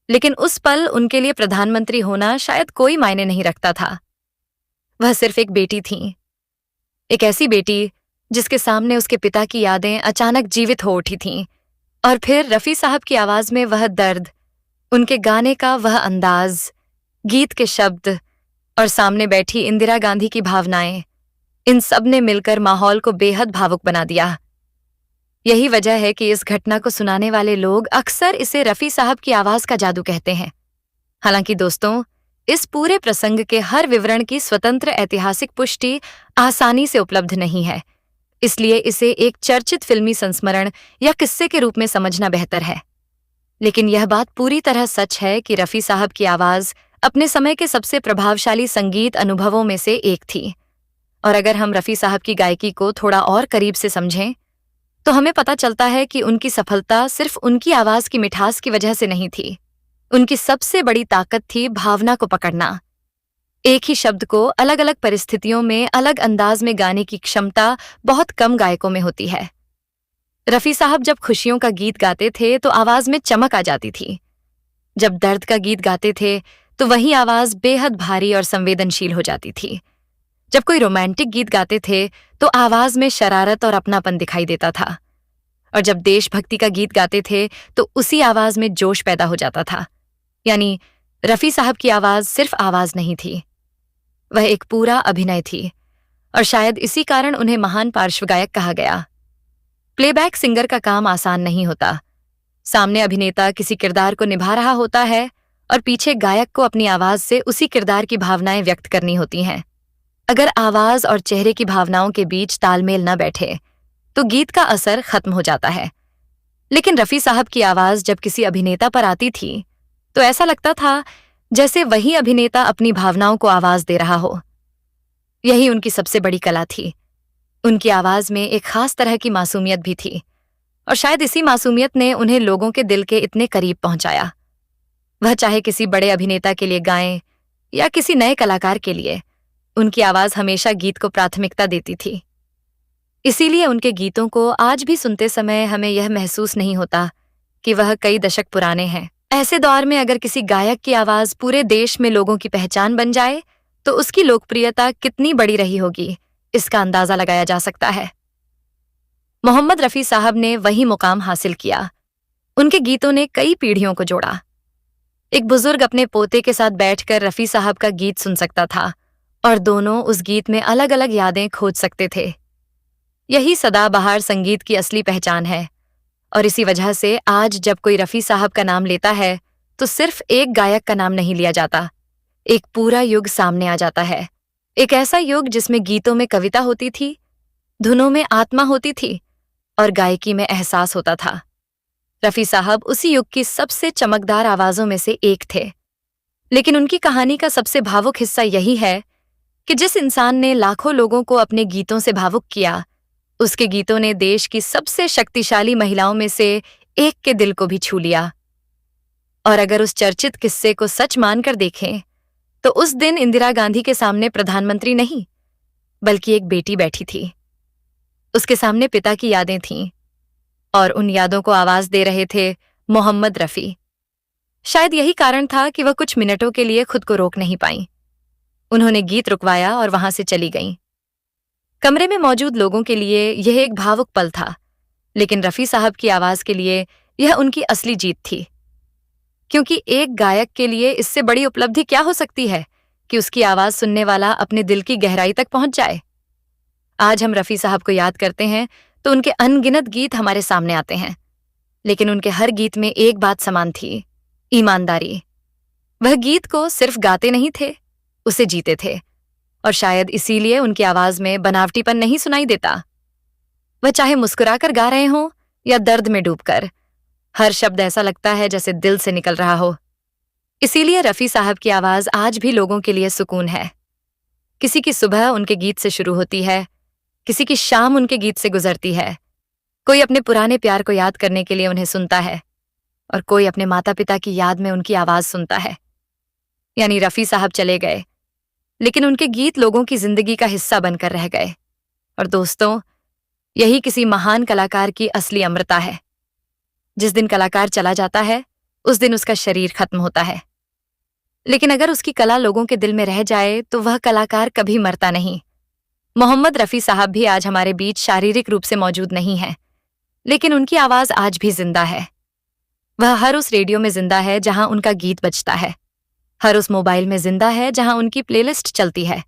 लेकिन उस पल उनके लिए प्रधानमंत्री होना शायद कोई मायने नहीं रखता था। वह सिर्फ एक बेटी थीं, एक ऐसी बेटी जिसके सामने उसके पिता की यादें अचानक जीवित हो उठी थीं। और फिर रफी साहब की आवाज में वह दर्द, उनके गाने का वह अंदाज, गीत के शब्द और सामने बैठी इंदिरा गांधी की भावनाएं, इन सब ने मिलकर माहौल को बेहद भावुक बना दिया। यही वजह है कि इस घटना को सुनाने वाले लोग अक्सर इसे रफी साहब की आवाज का जादू कहते हैं। हालांकि दोस्तों, इस पूरे प्रसंग के हर विवरण की स्वतंत्र ऐतिहासिक पुष्टि आसानी से उपलब्ध नहीं है, इसलिए इसे एक चर्चित फिल्मी संस्मरण या किस्से के रूप में समझना बेहतर है। लेकिन यह बात पूरी तरह सच है कि रफी साहब की आवाज अपने समय के सबसे प्रभावशाली संगीत अनुभवों में से एक थी। और अगर हम रफी साहब की गायकी को थोड़ा और करीब से समझें, तो हमें पता चलता है कि उनकी सफलता सिर्फ उनकी आवाज की मिठास की वजह से नहीं थी। उनकी सबसे बड़ी ताकत थी भावना को पकड़ना। एक ही शब्द को अलग अलग परिस्थितियों में अलग अंदाज में गाने की क्षमता बहुत कम गायकों में होती है। रफी साहब जब खुशियों का गीत गाते थे तो आवाज में चमक आ जाती थी। जब दर्द का गीत गाते थे तो वही आवाज बेहद भारी और संवेदनशील हो जाती थी। जब कोई रोमांटिक गीत गाते थे तो आवाज में शरारत और अपनापन दिखाई देता था। और जब देशभक्ति का गीत गाते थे तो उसी आवाज में जोश पैदा हो जाता था। यानी रफी साहब की आवाज सिर्फ आवाज नहीं थी, वह एक पूरा अभिनय थी। और शायद इसी कारण उन्हें महान पार्श्व गायक कहा गया। प्लेबैक सिंगर का काम आसान नहीं होता। सामने अभिनेता किसी किरदार को निभा रहा होता है और पीछे गायक को अपनी आवाज से उसी किरदार की भावनाएं व्यक्त करनी होती हैं। अगर आवाज और चेहरे की भावनाओं के बीच तालमेल न बैठे तो गीत का असर खत्म हो जाता है। लेकिन रफी साहब की आवाज जब किसी अभिनेता पर आती थी तो ऐसा लगता था जैसे वही अभिनेता अपनी भावनाओं को आवाज दे रहा हो। यही उनकी सबसे बड़ी कला थी। उनकी आवाज में एक खास तरह की मासूमियत भी थी, और शायद इसी मासूमियत ने उन्हें लोगों के दिल के इतने करीब पहुंचाया। वह चाहे किसी बड़े अभिनेता के लिए गाएं या किसी नए कलाकार के लिए, उनकी आवाज हमेशा गीत को प्राथमिकता देती थी। इसीलिए उनके गीतों को आज भी सुनते समय हमें यह महसूस नहीं होता कि वह कई दशक पुराने हैं। ऐसे दौर में अगर किसी गायक की आवाज पूरे देश में लोगों की पहचान बन जाए तो उसकी लोकप्रियता कितनी बड़ी रही होगी, इसका अंदाजा लगाया जा सकता है। मोहम्मद रफी साहब ने वही मुकाम हासिल किया। उनके गीतों ने कई पीढ़ियों को जोड़ा। एक बुजुर्ग अपने पोते के साथ बैठकर रफी साहब का गीत सुन सकता था और दोनों उस गीत में अलग अलग यादें खोज सकते थे। यही सदाबहार संगीत की असली पहचान है। और इसी वजह से आज जब कोई रफी साहब का नाम लेता है तो सिर्फ एक गायक का नाम नहीं लिया जाता, एक पूरा युग सामने आ जाता है। एक ऐसा युग जिसमें गीतों में कविता होती थी, धुनों में आत्मा होती थी और गायकी में एहसास होता था। रफी साहब उसी युग की सबसे चमकदार आवाजों में से एक थे। लेकिन उनकी कहानी का सबसे भावुक हिस्सा यही है कि जिस इंसान ने लाखों लोगों को अपने गीतों से भावुक किया, उसके गीतों ने देश की सबसे शक्तिशाली महिलाओं में से एक के दिल को भी छू लिया। और अगर उस चर्चित किस्से को सच मानकर देखें तो उस दिन इंदिरा गांधी के सामने प्रधानमंत्री नहीं बल्कि एक बेटी बैठी थी। उसके सामने पिता की यादें थीं और उन यादों को आवाज दे रहे थे मोहम्मद रफी। शायद यही कारण था कि वह कुछ मिनटों के लिए खुद को रोक नहीं पाईं। उन्होंने गीत रुकवाया और वहां से चली गईं। कमरे में मौजूद लोगों के लिए यह एक भावुक पल था, लेकिन रफी साहब की आवाज के लिए यह उनकी असली जीत थी। क्योंकि एक गायक के लिए इससे बड़ी उपलब्धि क्या हो सकती है कि उसकी आवाज सुनने वाला अपने दिल की गहराई तक पहुंच जाए। आज हम रफी साहब को याद करते हैं तो उनके अनगिनत गीत हमारे सामने आते हैं, लेकिन उनके हर गीत में एक बात समान थी, ईमानदारी। वह गीत को सिर्फ गाते नहीं थे, उसे जीते थे। और शायद इसीलिए उनकी आवाज में बनावटीपन नहीं सुनाई देता। वह चाहे मुस्कुराकर गा रहे हों या दर्द में डूबकर, हर शब्द ऐसा लगता है जैसे दिल से निकल रहा हो। इसीलिए रफी साहब की आवाज आज भी लोगों के लिए सुकून है। किसी की सुबह उनके गीत से शुरू होती है, किसी की शाम उनके गीत से गुजरती है। कोई अपने पुराने प्यार को याद करने के लिए उन्हें सुनता है और कोई अपने माता पिता की याद में उनकी आवाज सुनता है। यानी रफी साहब चले गए, लेकिन उनके गीत लोगों की जिंदगी का हिस्सा बनकर रह गए। और दोस्तों, यही किसी महान कलाकार की असली अमरता है। जिस दिन कलाकार चला जाता है, उस दिन उसका शरीर खत्म होता है, लेकिन अगर उसकी कला लोगों के दिल में रह जाए तो वह कलाकार कभी मरता नहीं। मोहम्मद रफी साहब भी आज हमारे बीच शारीरिक रूप से मौजूद नहीं है, लेकिन उनकी आवाज आज भी जिंदा है। वह हर उस रेडियो में जिंदा है जहां उनका गीत बजता है, हर उस मोबाइल में जिंदा है जहां उनकी प्लेलिस्ट चलती है,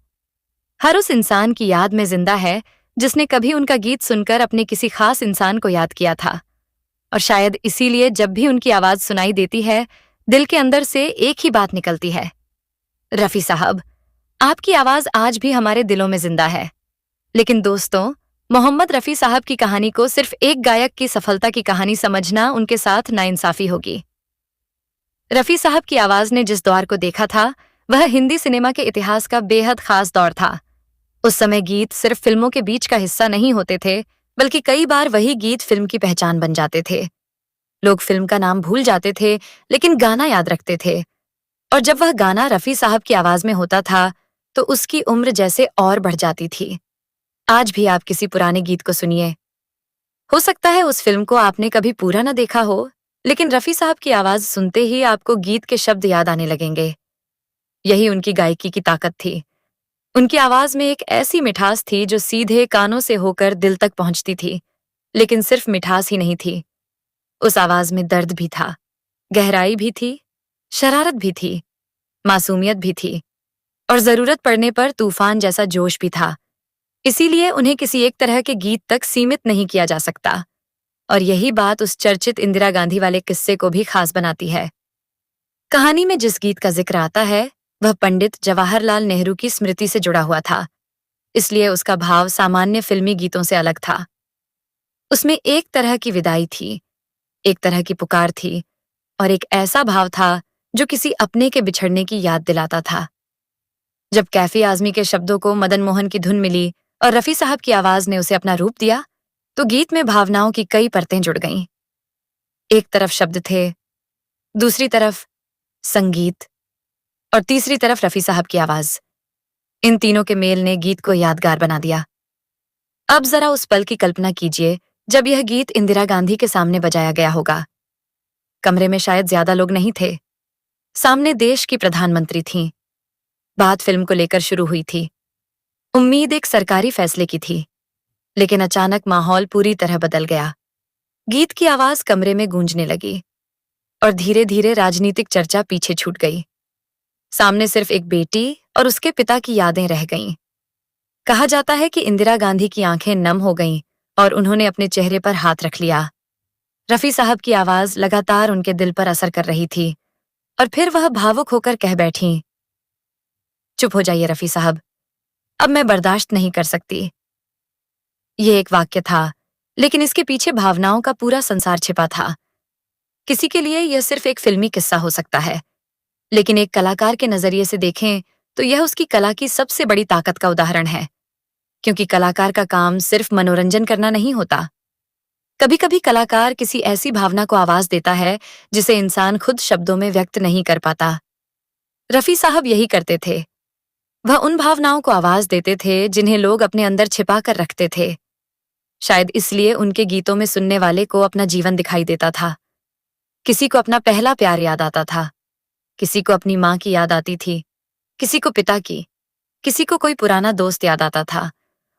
हर उस इंसान की याद में जिंदा है जिसने कभी उनका गीत सुनकर अपने किसी खास इंसान को याद किया था। और शायद इसीलिए जब भी उनकी आवाज सुनाई देती है, दिल के अंदर से एक ही बात निकलती है, रफी साहब, आपकी आवाज आज भी हमारे दिलों में जिंदा है। लेकिन दोस्तों, मोहम्मद रफी साहब की कहानी को सिर्फ एक गायक की सफलता की कहानी समझना उनके साथ नाइंसाफी होगी। रफी साहब की आवाज ने जिस दौर को देखा था, वह हिंदी सिनेमा के इतिहास का बेहद खास दौर था। उस समय गीत सिर्फ फिल्मों के बीच का हिस्सा नहीं होते थे, बल्कि कई बार वही गीत फिल्म की पहचान बन जाते थे। लोग फिल्म का नाम भूल जाते थे, लेकिन गाना याद रखते थे। और जब वह गाना रफी साहब की आवाज में होता था, तो उसकी उम्र जैसे और बढ़ जाती थी। आज भी आप किसी पुराने गीत को सुनिए, हो सकता है उस फिल्म को आपने कभी पूरा न देखा हो, लेकिन रफी साहब की आवाज सुनते ही आपको गीत के शब्द याद आने लगेंगे। यही उनकी गायकी की ताकत थी। उनकी आवाज में एक ऐसी मिठास थी जो सीधे कानों से होकर दिल तक पहुंचती थी। लेकिन सिर्फ मिठास ही नहीं थी, उस आवाज में दर्द भी था, गहराई भी थी, शरारत भी थी, मासूमियत भी थी, और जरूरत पड़ने पर तूफान जैसा जोश भी था। इसीलिए उन्हें किसी एक तरह के गीत तक सीमित नहीं किया जा सकता। और यही बात उस चर्चित इंदिरा गांधी वाले किस्से को भी खास बनाती है। कहानी में जिस गीत का जिक्र आता है, वह पंडित जवाहरलाल नेहरू की स्मृति से जुड़ा हुआ था, इसलिए उसका भाव सामान्य फिल्मी गीतों से अलग था। उसमें एक तरह की विदाई थी, एक तरह की पुकार थी, और एक ऐसा भाव था जो किसी अपने के बिछड़ने की याद दिलाता था। जब कैफी आजमी के शब्दों को मदन मोहन की धुन मिली और रफी साहब की आवाज ने उसे अपना रूप दिया, तो गीत में भावनाओं की कई परतें जुड़ गईं। एक तरफ शब्द थे, दूसरी तरफ संगीत, और तीसरी तरफ रफी साहब की आवाज। इन तीनों के मेल ने गीत को यादगार बना दिया। अब जरा उस पल की कल्पना कीजिए जब यह गीत इंदिरा गांधी के सामने बजाया गया होगा। कमरे में शायद ज्यादा लोग नहीं थे, सामने देश की प्रधानमंत्री थीं। बात फिल्म को लेकर शुरू हुई थी, उम्मीद एक सरकारी फैसले की थी, लेकिन अचानक माहौल पूरी तरह बदल गया। गीत की आवाज कमरे में गूंजने लगी, और धीरे धीरे राजनीतिक चर्चा पीछे छूट गई। सामने सिर्फ एक बेटी और उसके पिता की यादें रह गईं। कहा जाता है कि इंदिरा गांधी की आंखें नम हो गईं और उन्होंने अपने चेहरे पर हाथ रख लिया। रफी साहब की आवाज लगातार उनके दिल पर असर कर रही थी, और फिर वह भावुक होकर कह बैठीं, चुप हो जाइए रफी साहब, अब मैं बर्दाश्त नहीं कर सकती। ये एक वाक्य था, लेकिन इसके पीछे भावनाओं का पूरा संसार छिपा था। किसी के लिए यह सिर्फ एक फिल्मी किस्सा हो सकता है, लेकिन एक कलाकार के नजरिए से देखें तो यह उसकी कला की सबसे बड़ी ताकत का उदाहरण है। क्योंकि कलाकार का काम सिर्फ मनोरंजन करना नहीं होता। कभी कभी कलाकार किसी ऐसी भावना को आवाज देता है जिसे इंसान खुद शब्दों में व्यक्त नहीं कर पाता। रफी साहब यही करते थे। वह उन भावनाओं को आवाज देते थे जिन्हें लोग अपने अंदर छिपा कर रखते थे। शायद इसलिए उनके गीतों में सुनने वाले को अपना जीवन दिखाई देता था। किसी को अपना पहला प्यार याद आता था, किसी को अपनी माँ की याद आती थी, किसी को पिता की, किसी को कोई पुराना दोस्त याद आता था,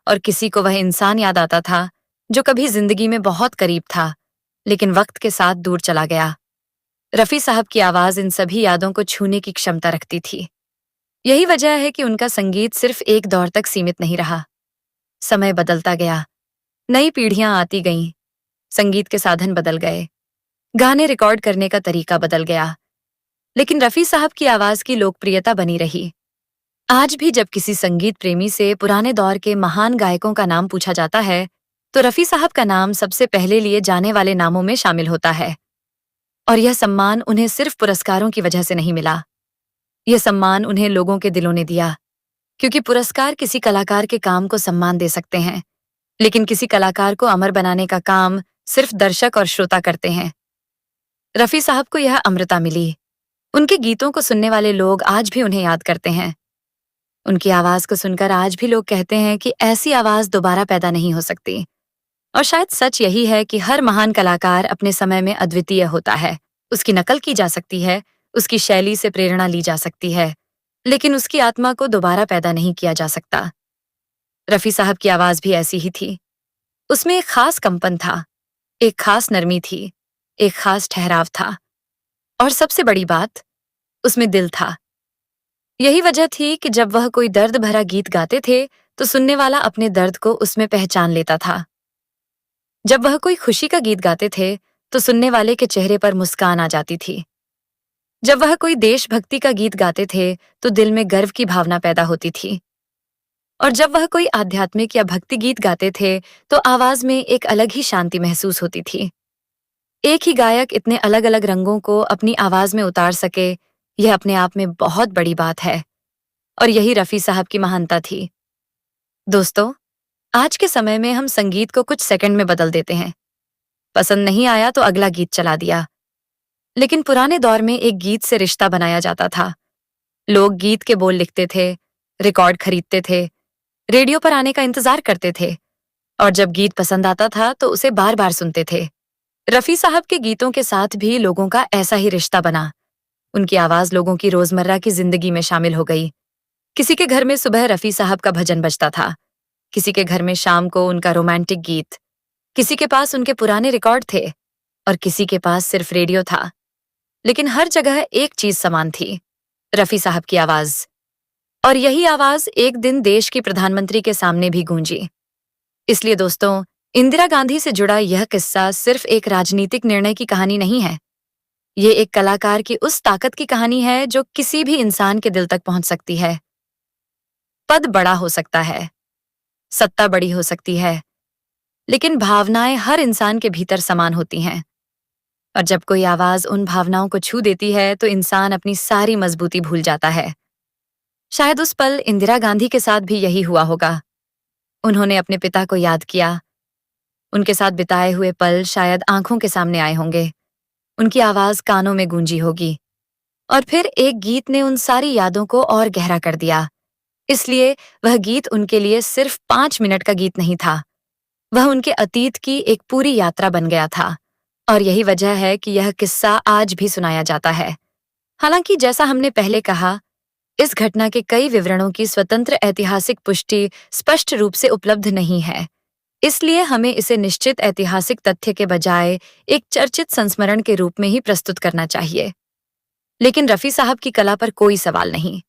और किसी को वह इंसान याद आता था जो कभी जिंदगी में बहुत करीब था, लेकिन वक्त के साथ दूर चला गया। रफी साहब की आवाज इन सभी यादों को छूने की क्षमता रखती थी। यही वजह है कि उनका संगीत सिर्फ एक दौर तक सीमित नहीं रहा। समय बदलता गया, नई पीढ़ियां आती गईं, संगीत के साधन बदल गए, गाने रिकॉर्ड करने का तरीका बदल गया, लेकिन रफी साहब की आवाज की लोकप्रियता बनी रही। आज भी जब किसी संगीत प्रेमी से पुराने दौर के महान गायकों का नाम पूछा जाता है, तो रफी साहब का नाम सबसे पहले लिए जाने वाले नामों में शामिल होता है। और यह सम्मान उन्हें सिर्फ पुरस्कारों की वजह से नहीं मिला। यह सम्मान उन्हें लोगों के दिलों ने दिया, क्योंकि पुरस्कार किसी कलाकार के काम को सम्मान दे सकते हैं, लेकिन किसी कलाकार को अमर बनाने का काम सिर्फ दर्शक और श्रोता करते हैं। रफी साहब को यह अमृता मिली। उनके गीतों को सुनने वाले लोग आज भी उन्हें याद करते हैं। उनकी आवाज को सुनकर आज भी लोग कहते हैं कि ऐसी आवाज दोबारा पैदा नहीं हो सकती। और शायद सच यही है कि हर महान कलाकार अपने समय में अद्वितीय होता है। उसकी नकल की जा सकती है, उसकी शैली से प्रेरणा ली जा सकती है, लेकिन उसकी आत्मा को दोबारा पैदा नहीं किया जा सकता। रफी साहब की आवाज भी ऐसी ही थी। उसमें एक खास कंपन था, एक खास नरमी थी, एक खास ठहराव था, और सबसे बड़ी बात, उसमें दिल था। यही वजह थी कि जब वह कोई दर्द भरा गीत गाते थे तो सुनने वाला अपने दर्द को उसमें पहचान लेता था। जब वह कोई खुशी का गीत गाते थे तो सुनने वाले के चेहरे पर मुस्कान आ जाती थी। जब वह कोई देशभक्ति का गीत गाते थे तो दिल में गर्व की भावना पैदा होती थी। और जब वह कोई आध्यात्मिक या भक्ति गीत गाते थे तो आवाज में एक अलग ही शांति महसूस होती थी। एक ही गायक इतने अलग अलग रंगों को अपनी आवाज में उतार सके, यह अपने आप में बहुत बड़ी बात है, और यही रफी साहब की महानता थी। दोस्तों, आज के समय में हम संगीत को कुछ सेकंड में बदल देते हैं। पसंद नहीं आया तो अगला गीत चला दिया। लेकिन पुराने दौर में एक गीत से रिश्ता बनाया जाता था। लोग गीत के बोल लिखते थे, रिकॉर्ड खरीदते थे, रेडियो पर आने का इंतजार करते थे, और जब गीत पसंद आता था तो उसे बार बार सुनते थे। रफी साहब के गीतों के साथ भी लोगों का ऐसा ही रिश्ता बना। उनकी आवाज लोगों की रोजमर्रा की जिंदगी में शामिल हो गई। किसी के घर में सुबह रफी साहब का भजन बजता था, किसी के घर में शाम को उनका रोमांटिक गीत, किसी के पास उनके पुराने रिकॉर्ड थे, और किसी के पास सिर्फ रेडियो था। लेकिन हर जगह एक चीज समान थी, रफी साहब की आवाज। और यही आवाज एक दिन देश की प्रधानमंत्री के सामने भी गूंजी। इसलिए दोस्तों, इंदिरा गांधी से जुड़ा यह किस्सा सिर्फ एक राजनीतिक निर्णय की कहानी नहीं है। ये एक कलाकार की उस ताकत की कहानी है जो किसी भी इंसान के दिल तक पहुंच सकती है। पद बड़ा हो सकता है, सत्ता बड़ी हो सकती है, लेकिन भावनाएं हर इंसान के भीतर समान होती हैं। और जब कोई आवाज उन भावनाओं को छू देती है तो इंसान अपनी सारी मजबूती भूल जाता है। शायद उस पल इंदिरा गांधी के साथ भी यही हुआ होगा। उन्होंने अपने पिता को याद किया। उनके साथ बिताए हुए पल शायद आंखों के सामने आए होंगे। उनकी आवाज कानों में गूंजी होगी। और फिर एक गीत ने उन सारी यादों को और गहरा कर दिया। इसलिए वह गीत उनके लिए सिर्फ 5 मिनट का गीत नहीं था, वह उनके अतीत की एक पूरी यात्रा बन गया था। और यही वजह है कि यह किस्सा आज भी सुनाया जाता है। हालांकि जैसा हमने पहले कहा, इस घटना के कई विवरणों की स्वतंत्र ऐतिहासिक पुष्टि स्पष्ट रूप से उपलब्ध नहीं है। इसलिए हमें इसे निश्चित ऐतिहासिक तथ्य के बजाय एक चर्चित संस्मरण के रूप में ही प्रस्तुत करना चाहिए। लेकिन रफी साहब की कला पर कोई सवाल नहीं।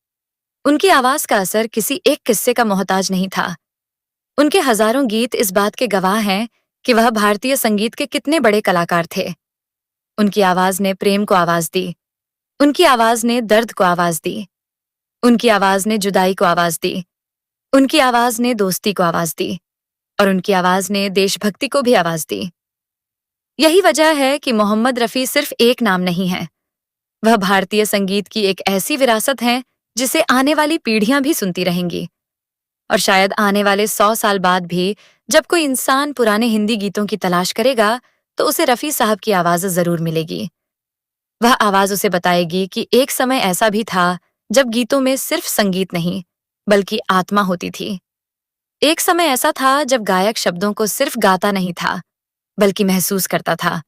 उनकी आवाज का असर किसी एक किस्से का मोहताज नहीं था। उनके हजारों गीत इस बात के गवाह हैं कि वह भारतीय संगीत के कितने बड़े कलाकार थे। उनकी आवाज ने प्रेम को आवाज दी, उनकी आवाज ने दर्द को आवाज दी, उनकी आवाज ने जुदाई को आवाज दी, उनकी आवाज ने दोस्ती को आवाज दी, और उनकी आवाज ने देशभक्ति को भी आवाज दी। यही वजह है कि मोहम्मद रफी सिर्फ एक नाम नहीं है, वह भारतीय संगीत की एक ऐसी विरासत है जिसे आने वाली पीढ़ियां भी सुनती रहेंगी। और शायद आने वाले 100 साल बाद भी जब कोई इंसान पुराने हिंदी गीतों की तलाश करेगा तो उसे रफी साहब की आवाज जरूर मिलेगी। वह आवाज उसे बताएगी कि एक समय ऐसा भी था जब गीतों में सिर्फ संगीत नहीं बल्कि आत्मा होती थी। एक समय ऐसा था जब गायक शब्दों को सिर्फ गाता नहीं था बल्कि महसूस करता था।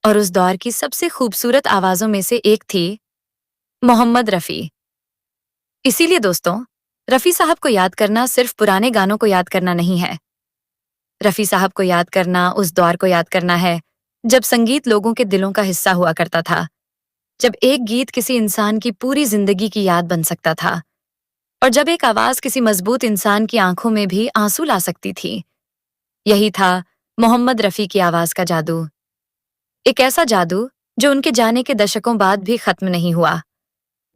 और उस दौर की सबसे खूबसूरत आवाजों में से एक थी मोहम्मद रफी। इसीलिए दोस्तों, रफी साहब को याद करना सिर्फ पुराने गानों को याद करना नहीं है। रफी साहब को याद करना उस दौर को याद करना है जब संगीत लोगों के दिलों का हिस्सा हुआ करता था, जब एक गीत किसी इंसान की पूरी जिंदगी की याद बन सकता था, और जब एक आवाज किसी मजबूत इंसान की आंखों में भी आंसू ला सकती थी। यही था मोहम्मद रफी की आवाज का जादू। एक ऐसा जादू जो उनके जाने के दशकों बाद भी खत्म नहीं हुआ,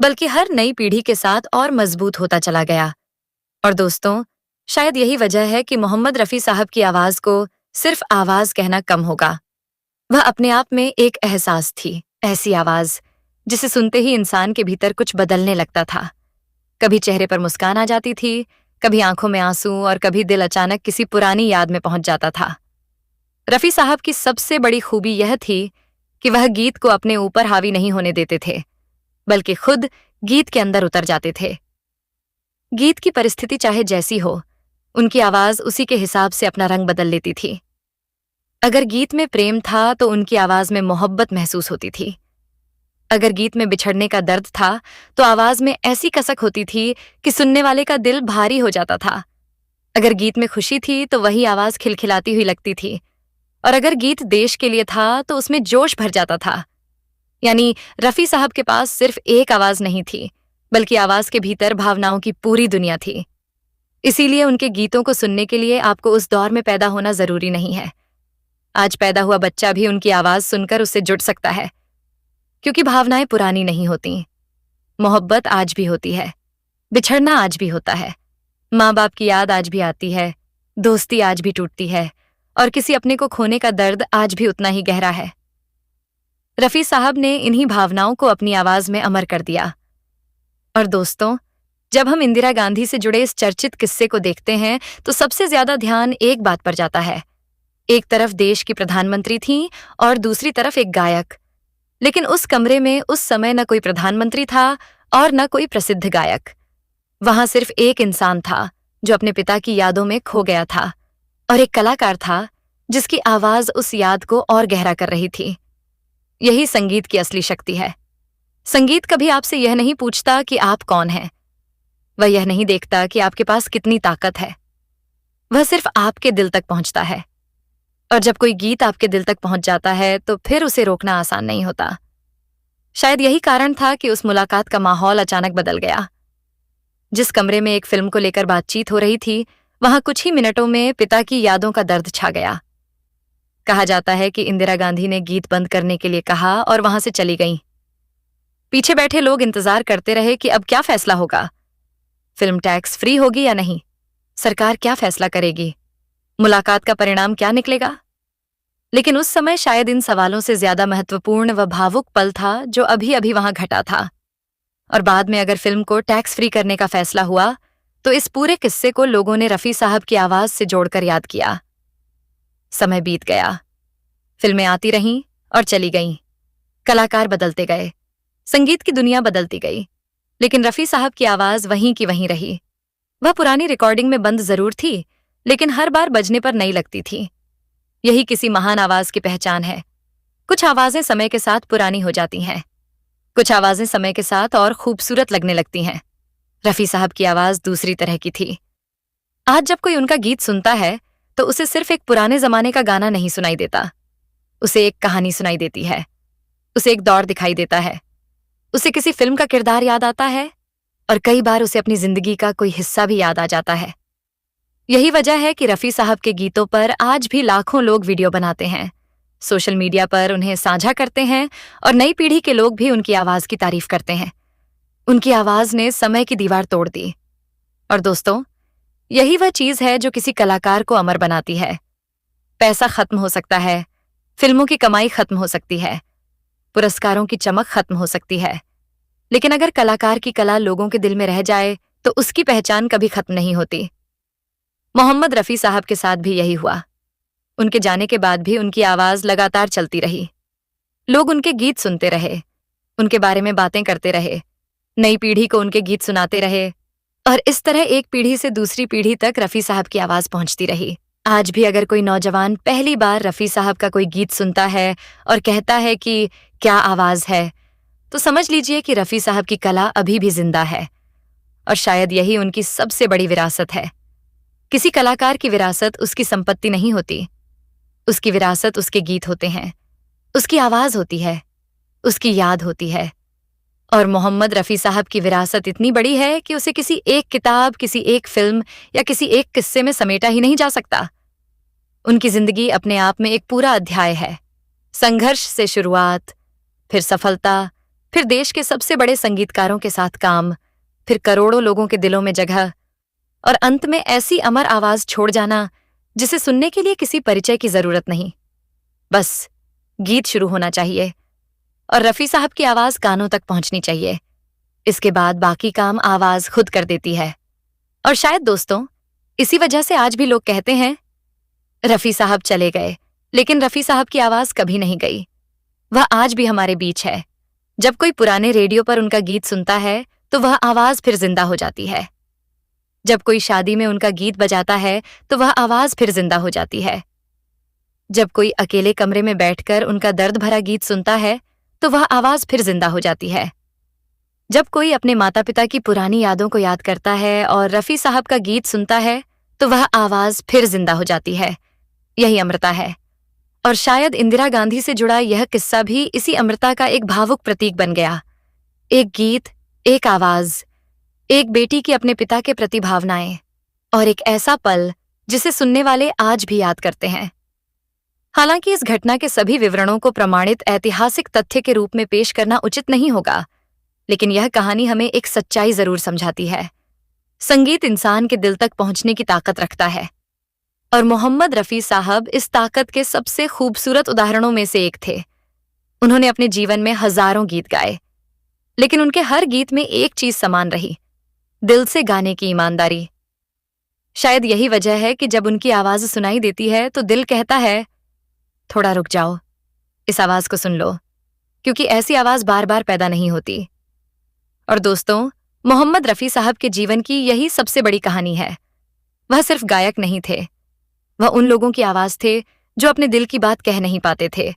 बल्कि हर नई पीढ़ी के साथ और मजबूत होता चला गया। और दोस्तों, शायद यही वजह है कि मोहम्मद रफी साहब की आवाज को सिर्फ आवाज कहना कम होगा। वह अपने आप में एक एहसास थी, ऐसी आवाज जिसे सुनते ही इंसान के भीतर कुछ बदलने लगता था। कभी चेहरे पर मुस्कान आ जाती थी, कभी आंखों में आंसू, और कभी दिल अचानक किसी पुरानी याद में पहुंच जाता था। रफी साहब की सबसे बड़ी खूबी यह थी कि वह गीत को अपने ऊपर हावी नहीं होने देते थे, बल्कि खुद गीत के अंदर उतर जाते थे। गीत की परिस्थिति चाहे जैसी हो, उनकी आवाज उसी के हिसाब से अपना रंग बदल लेती थी। अगर गीत में प्रेम था तो उनकी आवाज में मोहब्बत महसूस होती थी। अगर गीत में बिछड़ने का दर्द था तो आवाज में ऐसी कसक होती थी कि सुनने वाले का दिल भारी हो जाता था। अगर गीत में खुशी थी तो वही आवाज खिलखिलाती हुई लगती थी, और अगर गीत देश के लिए था तो उसमें जोश भर जाता था। यानी रफी साहब के पास सिर्फ एक आवाज नहीं थी, बल्कि आवाज के भीतर भावनाओं की पूरी दुनिया थी। इसीलिए उनके गीतों को सुनने के लिए आपको उस दौर में पैदा होना जरूरी नहीं है। आज पैदा हुआ बच्चा भी उनकी आवाज सुनकर उससे जुड़ सकता है, क्योंकि भावनाएं पुरानी नहीं होती। मोहब्बत आज भी होती है, बिछड़ना आज भी होता है, माँ बाप की याद आज भी आती है, दोस्ती आज भी टूटती है, और किसी अपने को खोने का दर्द आज भी उतना ही गहरा है। रफी साहब ने इन्हीं भावनाओं को अपनी आवाज में अमर कर दिया। और दोस्तों, जब हम इंदिरा गांधी से जुड़े इस चर्चित किस्से को देखते हैं तो सबसे ज्यादा ध्यान एक बात पर जाता है। एक तरफ देश की प्रधानमंत्री थीं और दूसरी तरफ एक गायक। लेकिन उस कमरे में उस समय न कोई प्रधानमंत्री था और न कोई प्रसिद्ध गायक। वहां सिर्फ एक इंसान था जो अपने पिता की यादों में खो गया था, और एक कलाकार था जिसकी आवाज उस याद को और गहरा कर रही थी। यही संगीत की असली शक्ति है। संगीत कभी आपसे यह नहीं पूछता कि आप कौन हैं। वह यह नहीं देखता कि आपके पास कितनी ताकत है। वह सिर्फ आपके दिल तक पहुंचता है। और जब कोई गीत आपके दिल तक पहुंच जाता है तो फिर उसे रोकना आसान नहीं होता। शायद यही कारण था कि उस मुलाकात का माहौल अचानक बदल गया। जिस कमरे में एक फिल्म को लेकर बातचीत हो रही थी, वहां कुछ ही मिनटों में पिता की यादों का दर्द छा गया। कहा जाता है कि इंदिरा गांधी ने गीत बंद करने के लिए कहा और वहां से चली गईं। पीछे बैठे लोग इंतजार करते रहे कि अब क्या फैसला होगा। फिल्म टैक्स फ्री होगी या नहीं? सरकार क्या फैसला करेगी? मुलाकात का परिणाम क्या निकलेगा? लेकिन उस समय शायद इन सवालों से ज्यादा महत्वपूर्ण व भावुक पल था जो अभी अभी वहां घटा था। और बाद में अगर फिल्म को टैक्स फ्री करने का फैसला हुआ तो इस पूरे किस्से को लोगों ने रफी साहब की आवाज से जोड़कर याद किया। समय बीत गया, फिल्में आती रहीं और चली गईं, कलाकार बदलते गए, संगीत की दुनिया बदलती गई, लेकिन रफी साहब की आवाज वहीं की वहीं रही। वह पुरानी रिकॉर्डिंग में बंद जरूर थी, लेकिन हर बार बजने पर नई लगती थी। यही किसी महान आवाज की पहचान है। कुछ आवाजें समय के साथ पुरानी हो जाती हैं, कुछ आवाजें समय के साथ और खूबसूरत लगने लगती हैं। रफी साहब की आवाज दूसरी तरह की थी। आज जब कोई उनका गीत सुनता है तो उसे सिर्फ एक पुराने जमाने का गाना नहीं सुनाई देता, उसे एक कहानी सुनाई देती है, उसे एक दौर दिखाई देता है, उसे किसी फिल्म का किरदार याद आता है, और कई बार उसे अपनी जिंदगी का कोई हिस्सा भी याद आ जाता है। यही वजह है कि रफी साहब के गीतों पर आज भी लाखों लोग वीडियो बनाते हैं, सोशल मीडिया पर उन्हें साझा करते हैं, और नई पीढ़ी के लोग भी उनकी आवाज की तारीफ करते हैं। उनकी आवाज ने समय की दीवार तोड़ दी। और दोस्तों, यही वह चीज है जो किसी कलाकार को अमर बनाती है। पैसा खत्म हो सकता है, फिल्मों की कमाई खत्म हो सकती है, पुरस्कारों की चमक खत्म हो सकती है, लेकिन अगर कलाकार की कला लोगों के दिल में रह जाए तो उसकी पहचान कभी खत्म नहीं होती। मोहम्मद रफी साहब के साथ भी यही हुआ। उनके जाने के बाद भी उनकी आवाज लगातार चलती रही। लोग उनके गीत सुनते रहे, उनके बारे में बातें करते रहे, नई पीढ़ी को उनके गीत सुनाते रहे, और इस तरह एक पीढ़ी से दूसरी पीढ़ी तक रफी साहब की आवाज पहुंचती रही। आज भी अगर कोई नौजवान पहली बार रफी साहब का कोई गीत सुनता है और कहता है कि क्या आवाज है, तो समझ लीजिए कि रफी साहब की कला अभी भी जिंदा है। और शायद यही उनकी सबसे बड़ी विरासत है। किसी कलाकार की विरासत उसकी संपत्ति नहीं होती, उसकी विरासत उसके गीत होते हैं, उसकी आवाज होती है, उसकी याद होती है। और मोहम्मद रफी साहब की विरासत इतनी बड़ी है कि उसे किसी एक किताब, किसी एक फिल्म या किसी एक किस्से में समेटा ही नहीं जा सकता। उनकी जिंदगी अपने आप में एक पूरा अध्याय है। संघर्ष से शुरुआत, फिर सफलता, फिर देश के सबसे बड़े संगीतकारों के साथ काम, फिर करोड़ों लोगों के दिलों में जगह, और अंत में ऐसी अमर आवाज छोड़ जाना जिसे सुनने के लिए किसी परिचय की जरूरत नहीं। बस गीत शुरू होना चाहिए और रफी साहब की आवाज कानों तक पहुंचनी चाहिए। इसके बाद बाकी काम आवाज खुद कर देती है। और शायद दोस्तों, इसी वजह से आज भी लोग कहते हैं रफी साहब चले गए, लेकिन रफी साहब की आवाज कभी नहीं गई। वह आज भी हमारे बीच है। जब कोई पुराने रेडियो पर उनका गीत सुनता है तो वह आवाज फिर जिंदा हो जाती है। जब कोई शादी में उनका गीत बजाता है तो वह आवाज फिर जिंदा हो जाती है। जब कोई अकेले कमरे में बैठकर उनका दर्द भरा गीत सुनता है तो वह आवाज फिर जिंदा हो जाती है। जब कोई अपने माता पिता की पुरानी यादों को याद करता है और रफी साहब का गीत सुनता है तो वह आवाज फिर जिंदा हो जाती है। यही अमृता है। और शायद इंदिरा गांधी से जुड़ा यह किस्सा भी इसी अमृता का एक भावुक प्रतीक बन गया। एक गीत, एक आवाज, एक बेटी की अपने पिता के प्रति भावनाएं और एक ऐसा पल जिसे सुनने वाले आज भी याद करते हैं। हालांकि इस घटना के सभी विवरणों को प्रमाणित ऐतिहासिक तथ्य के रूप में पेश करना उचित नहीं होगा, लेकिन यह कहानी हमें एक सच्चाई जरूर समझाती है। संगीत इंसान के दिल तक पहुंचने की ताकत रखता है और मोहम्मद रफी साहब इस ताकत के सबसे खूबसूरत उदाहरणों में से एक थे। उन्होंने अपने जीवन में हजारों गीत गाए, लेकिन उनके हर गीत में एक चीज समान रही, दिल से गाने की ईमानदारी। शायद यही वजह है कि जब उनकी आवाज सुनाई देती है तो दिल कहता है, थोड़ा रुक जाओ, इस आवाज को सुन लो, क्योंकि ऐसी आवाज बार बार पैदा नहीं होती। और दोस्तों, मोहम्मद रफी साहब के जीवन की यही सबसे बड़ी कहानी है। वह सिर्फ गायक नहीं थे, वह उन लोगों की आवाज थे जो अपने दिल की बात कह नहीं पाते थे।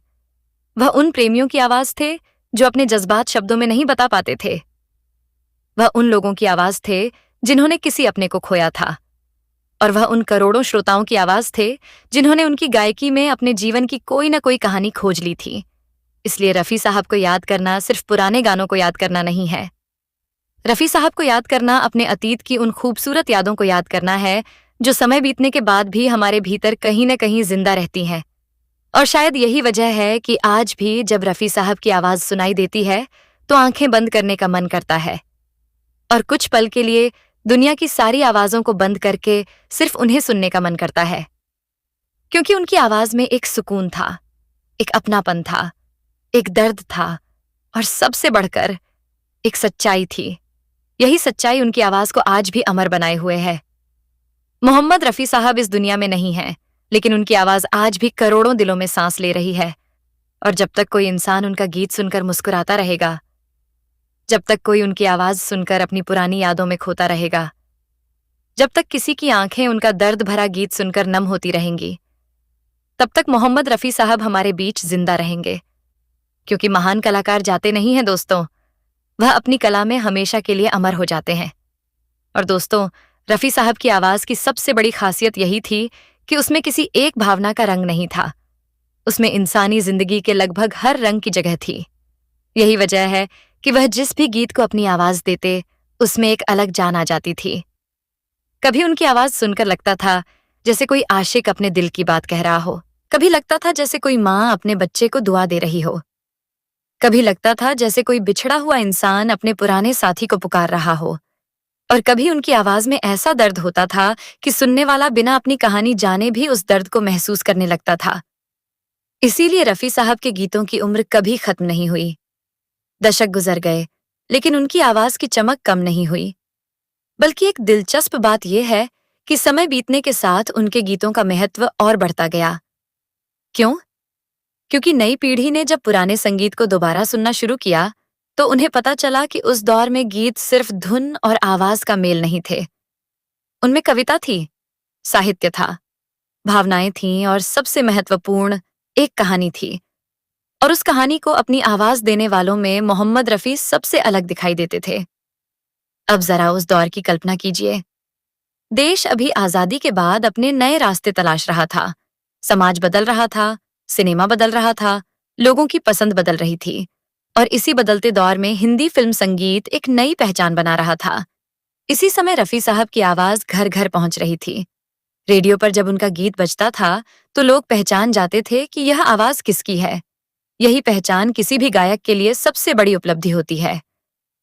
वह उन प्रेमियों की आवाज थे जो अपने जज्बात शब्दों में नहीं बता पाते थे। वह उन लोगों की आवाज थे जिन्होंने किसी अपने को खोया था। और वह उन करोड़ों श्रोताओं की आवाज थे जिन्होंने उनकी गायकी में अपने जीवन की कोई ना कोई कहानी खोज ली थी। इसलिए रफी साहब को याद करना सिर्फ पुराने गानों को याद करना नहीं है। रफी साहब को याद करना अपने अतीत की उन खूबसूरत यादों को याद करना है जो समय बीतने के बाद भी हमारे भीतर कहीं न कहीं जिंदा रहती हैं। और शायद यही वजह है कि आज भी जब रफी साहब की आवाज सुनाई देती है तो आंखें बंद करने का मन करता है और कुछ पल के लिए दुनिया की सारी आवाजों को बंद करके सिर्फ उन्हें सुनने का मन करता है। क्योंकि उनकी आवाज में एक सुकून था, एक अपनापन था, एक दर्द था और सबसे बढ़कर एक सच्चाई थी। यही सच्चाई उनकी आवाज को आज भी अमर बनाए हुए है। मोहम्मद रफी साहब इस दुनिया में नहीं हैं, लेकिन उनकी आवाज आज भी करोड़ों दिलों में सांस ले रही है। और जब तक कोई इंसान उनका गीत सुनकर मुस्कुराता रहेगा, जब तक कोई उनकी आवाज सुनकर अपनी पुरानी यादों में खोता रहेगा, जब तक किसी की आंखें उनका दर्द भरा गीत सुनकर नम होती रहेंगी, तब तक मोहम्मद रफी साहब हमारे बीच जिंदा रहेंगे। क्योंकि महान कलाकार जाते नहीं हैं दोस्तों, वह अपनी कला में हमेशा के लिए अमर हो जाते हैं। और दोस्तों, रफी साहब की आवाज की सबसे बड़ी खासियत यही थी कि उसमें किसी एक भावना का रंग नहीं था। उसमें इंसानी जिंदगी के लगभग हर रंग की जगह थी। यही वजह है कि वह जिस भी गीत को अपनी आवाज देते, उसमें एक अलग जान आ जाती थी। कभी उनकी आवाज सुनकर लगता था जैसे कोई आशिक अपने दिल की बात कह रहा हो, कभी लगता था जैसे कोई माँ अपने बच्चे को दुआ दे रही हो, कभी लगता था जैसे कोई बिछड़ा हुआ इंसान अपने पुराने साथी को पुकार रहा हो, और कभी उनकी आवाज में ऐसा दर्द होता था कि सुनने वाला बिना अपनी कहानी जाने भी उस दर्द को महसूस करने लगता था। इसीलिए रफी साहब के गीतों की उम्र कभी खत्म नहीं हुई। दशक गुजर गए, लेकिन उनकी आवाज की चमक कम नहीं हुई। बल्कि एक दिलचस्प बात यह है कि समय बीतने के साथ उनके गीतों का महत्व और बढ़ता गया। क्यों? क्योंकि नई पीढ़ी ने जब पुराने संगीत को दोबारा सुनना शुरू किया तो उन्हें पता चला कि उस दौर में गीत सिर्फ धुन और आवाज का मेल नहीं थे। उनमें कविता थी, साहित्य था, भावनाएं थीं और सबसे महत्वपूर्ण एक कहानी थी। और उस कहानी को अपनी आवाज देने वालों में मोहम्मद रफी सबसे अलग दिखाई देते थे। अब जरा उस दौर की कल्पना कीजिए। देश अभी आजादी के बाद अपने नए रास्ते तलाश रहा था, समाज बदल रहा था, सिनेमा बदल रहा था, लोगों की पसंद बदल रही थी, और इसी बदलते दौर में हिंदी फिल्म संगीत एक नई पहचान बना रहा था। इसी समय रफी साहब की आवाज घर घर पहुंच रही थी। रेडियो पर जब उनका गीत बजता था तो लोग पहचान जाते थे कि यह आवाज किसकी है। यही पहचान किसी भी गायक के लिए सबसे बड़ी उपलब्धि होती है,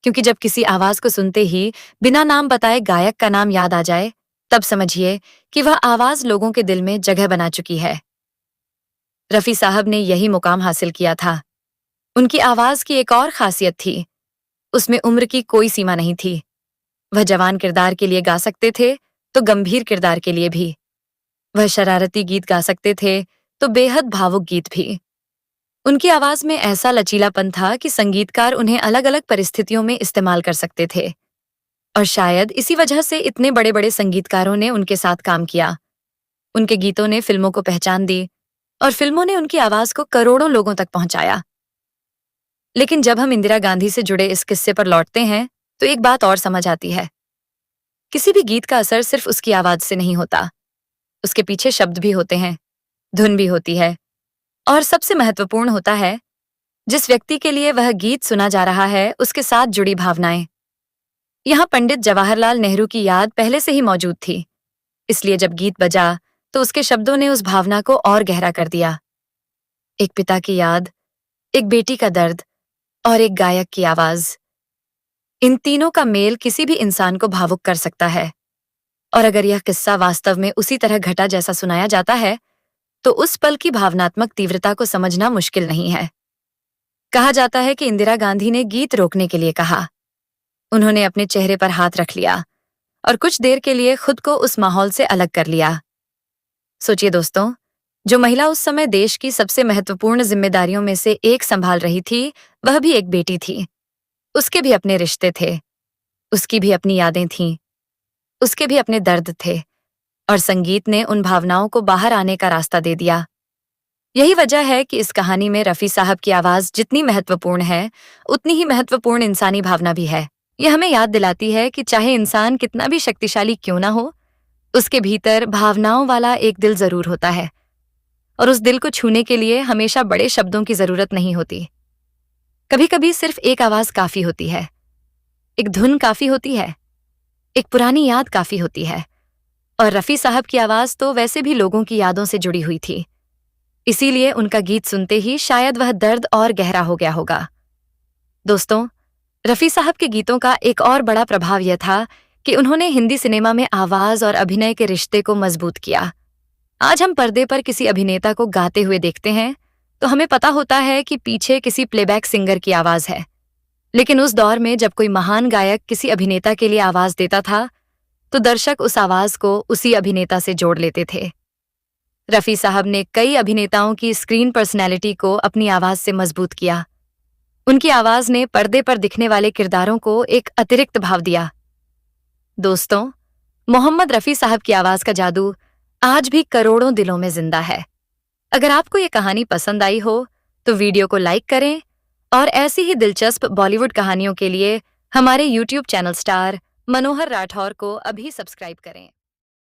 क्योंकि जब किसी आवाज को सुनते ही बिना नाम बताए गायक का नाम याद आ जाए, तब समझिए कि वह आवाज लोगों के दिल में जगह बना चुकी है। रफी साहब ने यही मुकाम हासिल किया था। उनकी आवाज की एक और खासियत थी, उसमें उम्र की कोई सीमा नहीं थी। वह जवान किरदार के लिए गा सकते थे तो गंभीर किरदार के लिए भी। वह शरारती गीत गा सकते थे तो बेहद भावुक गीत भी। उनकी आवाज में ऐसा लचीलापन था कि संगीतकार उन्हें अलग अलग परिस्थितियों में इस्तेमाल कर सकते थे। और शायद इसी वजह से इतने बड़े बड़े संगीतकारों ने उनके साथ काम किया। उनके गीतों ने फिल्मों को पहचान दी और फिल्मों ने उनकी आवाज को करोड़ों लोगों तक पहुंचाया। लेकिन जब हम इंदिरा गांधी से जुड़े इस किस्से पर लौटते हैं तो एक बात और समझ आती है। किसी भी गीत का असर सिर्फ उसकी आवाज से नहीं होता, उसके पीछे शब्द भी होते हैं, धुन भी होती है, और सबसे महत्वपूर्ण होता है जिस व्यक्ति के लिए वह गीत सुना जा रहा है उसके साथ जुड़ी भावनाएं। यहाँ पंडित जवाहरलाल नेहरू की याद पहले से ही मौजूद थी, इसलिए जब गीत बजा तो उसके शब्दों ने उस भावना को और गहरा कर दिया। एक पिता की याद, एक बेटी का दर्द और एक गायक की आवाज, इन तीनों का मेल किसी भी इंसान को भावुक कर सकता है। और अगर यह किस्सा वास्तव में उसी तरह घटा जैसा सुनाया जाता है तो उस पल की भावनात्मक तीव्रता को समझना मुश्किल नहीं है। कहा जाता है कि इंदिरा गांधी ने गीत रोकने के लिए कहा। उन्होंने अपने चेहरे पर हाथ रख लिया और कुछ देर के लिए खुद को उस माहौल से अलग कर लिया। सोचिए दोस्तों, जो महिला उस समय देश की सबसे महत्वपूर्ण जिम्मेदारियों में से एक संभाल रही थी, वह भी एक बेटी थी। उसके भी अपने रिश्ते थे, उसकी भी अपनी यादें थीं, उसके भी अपने दर्द थे, और संगीत ने उन भावनाओं को बाहर आने का रास्ता दे दिया। यही वजह है कि इस कहानी में रफी साहब की आवाज जितनी महत्वपूर्ण है, उतनी ही महत्वपूर्ण इंसानी भावना भी है। यह हमें याद दिलाती है कि चाहे इंसान कितना भी शक्तिशाली क्यों ना हो, उसके भीतर भावनाओं वाला एक दिल जरूर होता है, और उस दिल को छूने के लिए हमेशा बड़े शब्दों की जरूरत नहीं होती। कभी कभी सिर्फ एक आवाज काफी होती है, एक धुन काफी होती है, एक पुरानी याद काफी होती है। और रफी साहब की आवाज तो वैसे भी लोगों की यादों से जुड़ी हुई थी, इसीलिए उनका गीत सुनते ही शायद वह दर्द और गहरा हो गया होगा। दोस्तों, रफी साहब के गीतों का एक और बड़ा प्रभाव यह था कि उन्होंने हिंदी सिनेमा में आवाज और अभिनय के रिश्ते को मजबूत किया। आज हम पर्दे पर किसी अभिनेता को गाते हुए देखते हैं तो हमें पता होता है कि पीछे किसी प्लेबैक सिंगर की आवाज है, लेकिन उस दौर में जब कोई महान गायक किसी अभिनेता के लिए आवाज देता था तो दर्शक उस आवाज को उसी अभिनेता से जोड़ लेते थे। रफी साहब ने कई अभिनेताओं की स्क्रीन पर्सनैलिटी को अपनी आवाज से मजबूत किया। उनकी आवाज ने पर्दे पर दिखने वाले किरदारों को एक अतिरिक्त भाव दिया। दोस्तों, मोहम्मद रफी साहब की आवाज का जादू आज भी करोड़ों दिलों में जिंदा है। अगर आपको ये कहानी पसंद आई हो तो वीडियो को लाइक करें और ऐसी ही दिलचस्प बॉलीवुड कहानियों के लिए हमारे YouTube चैनल स्टार मनोहर राठौर को अभी सब्सक्राइब करें।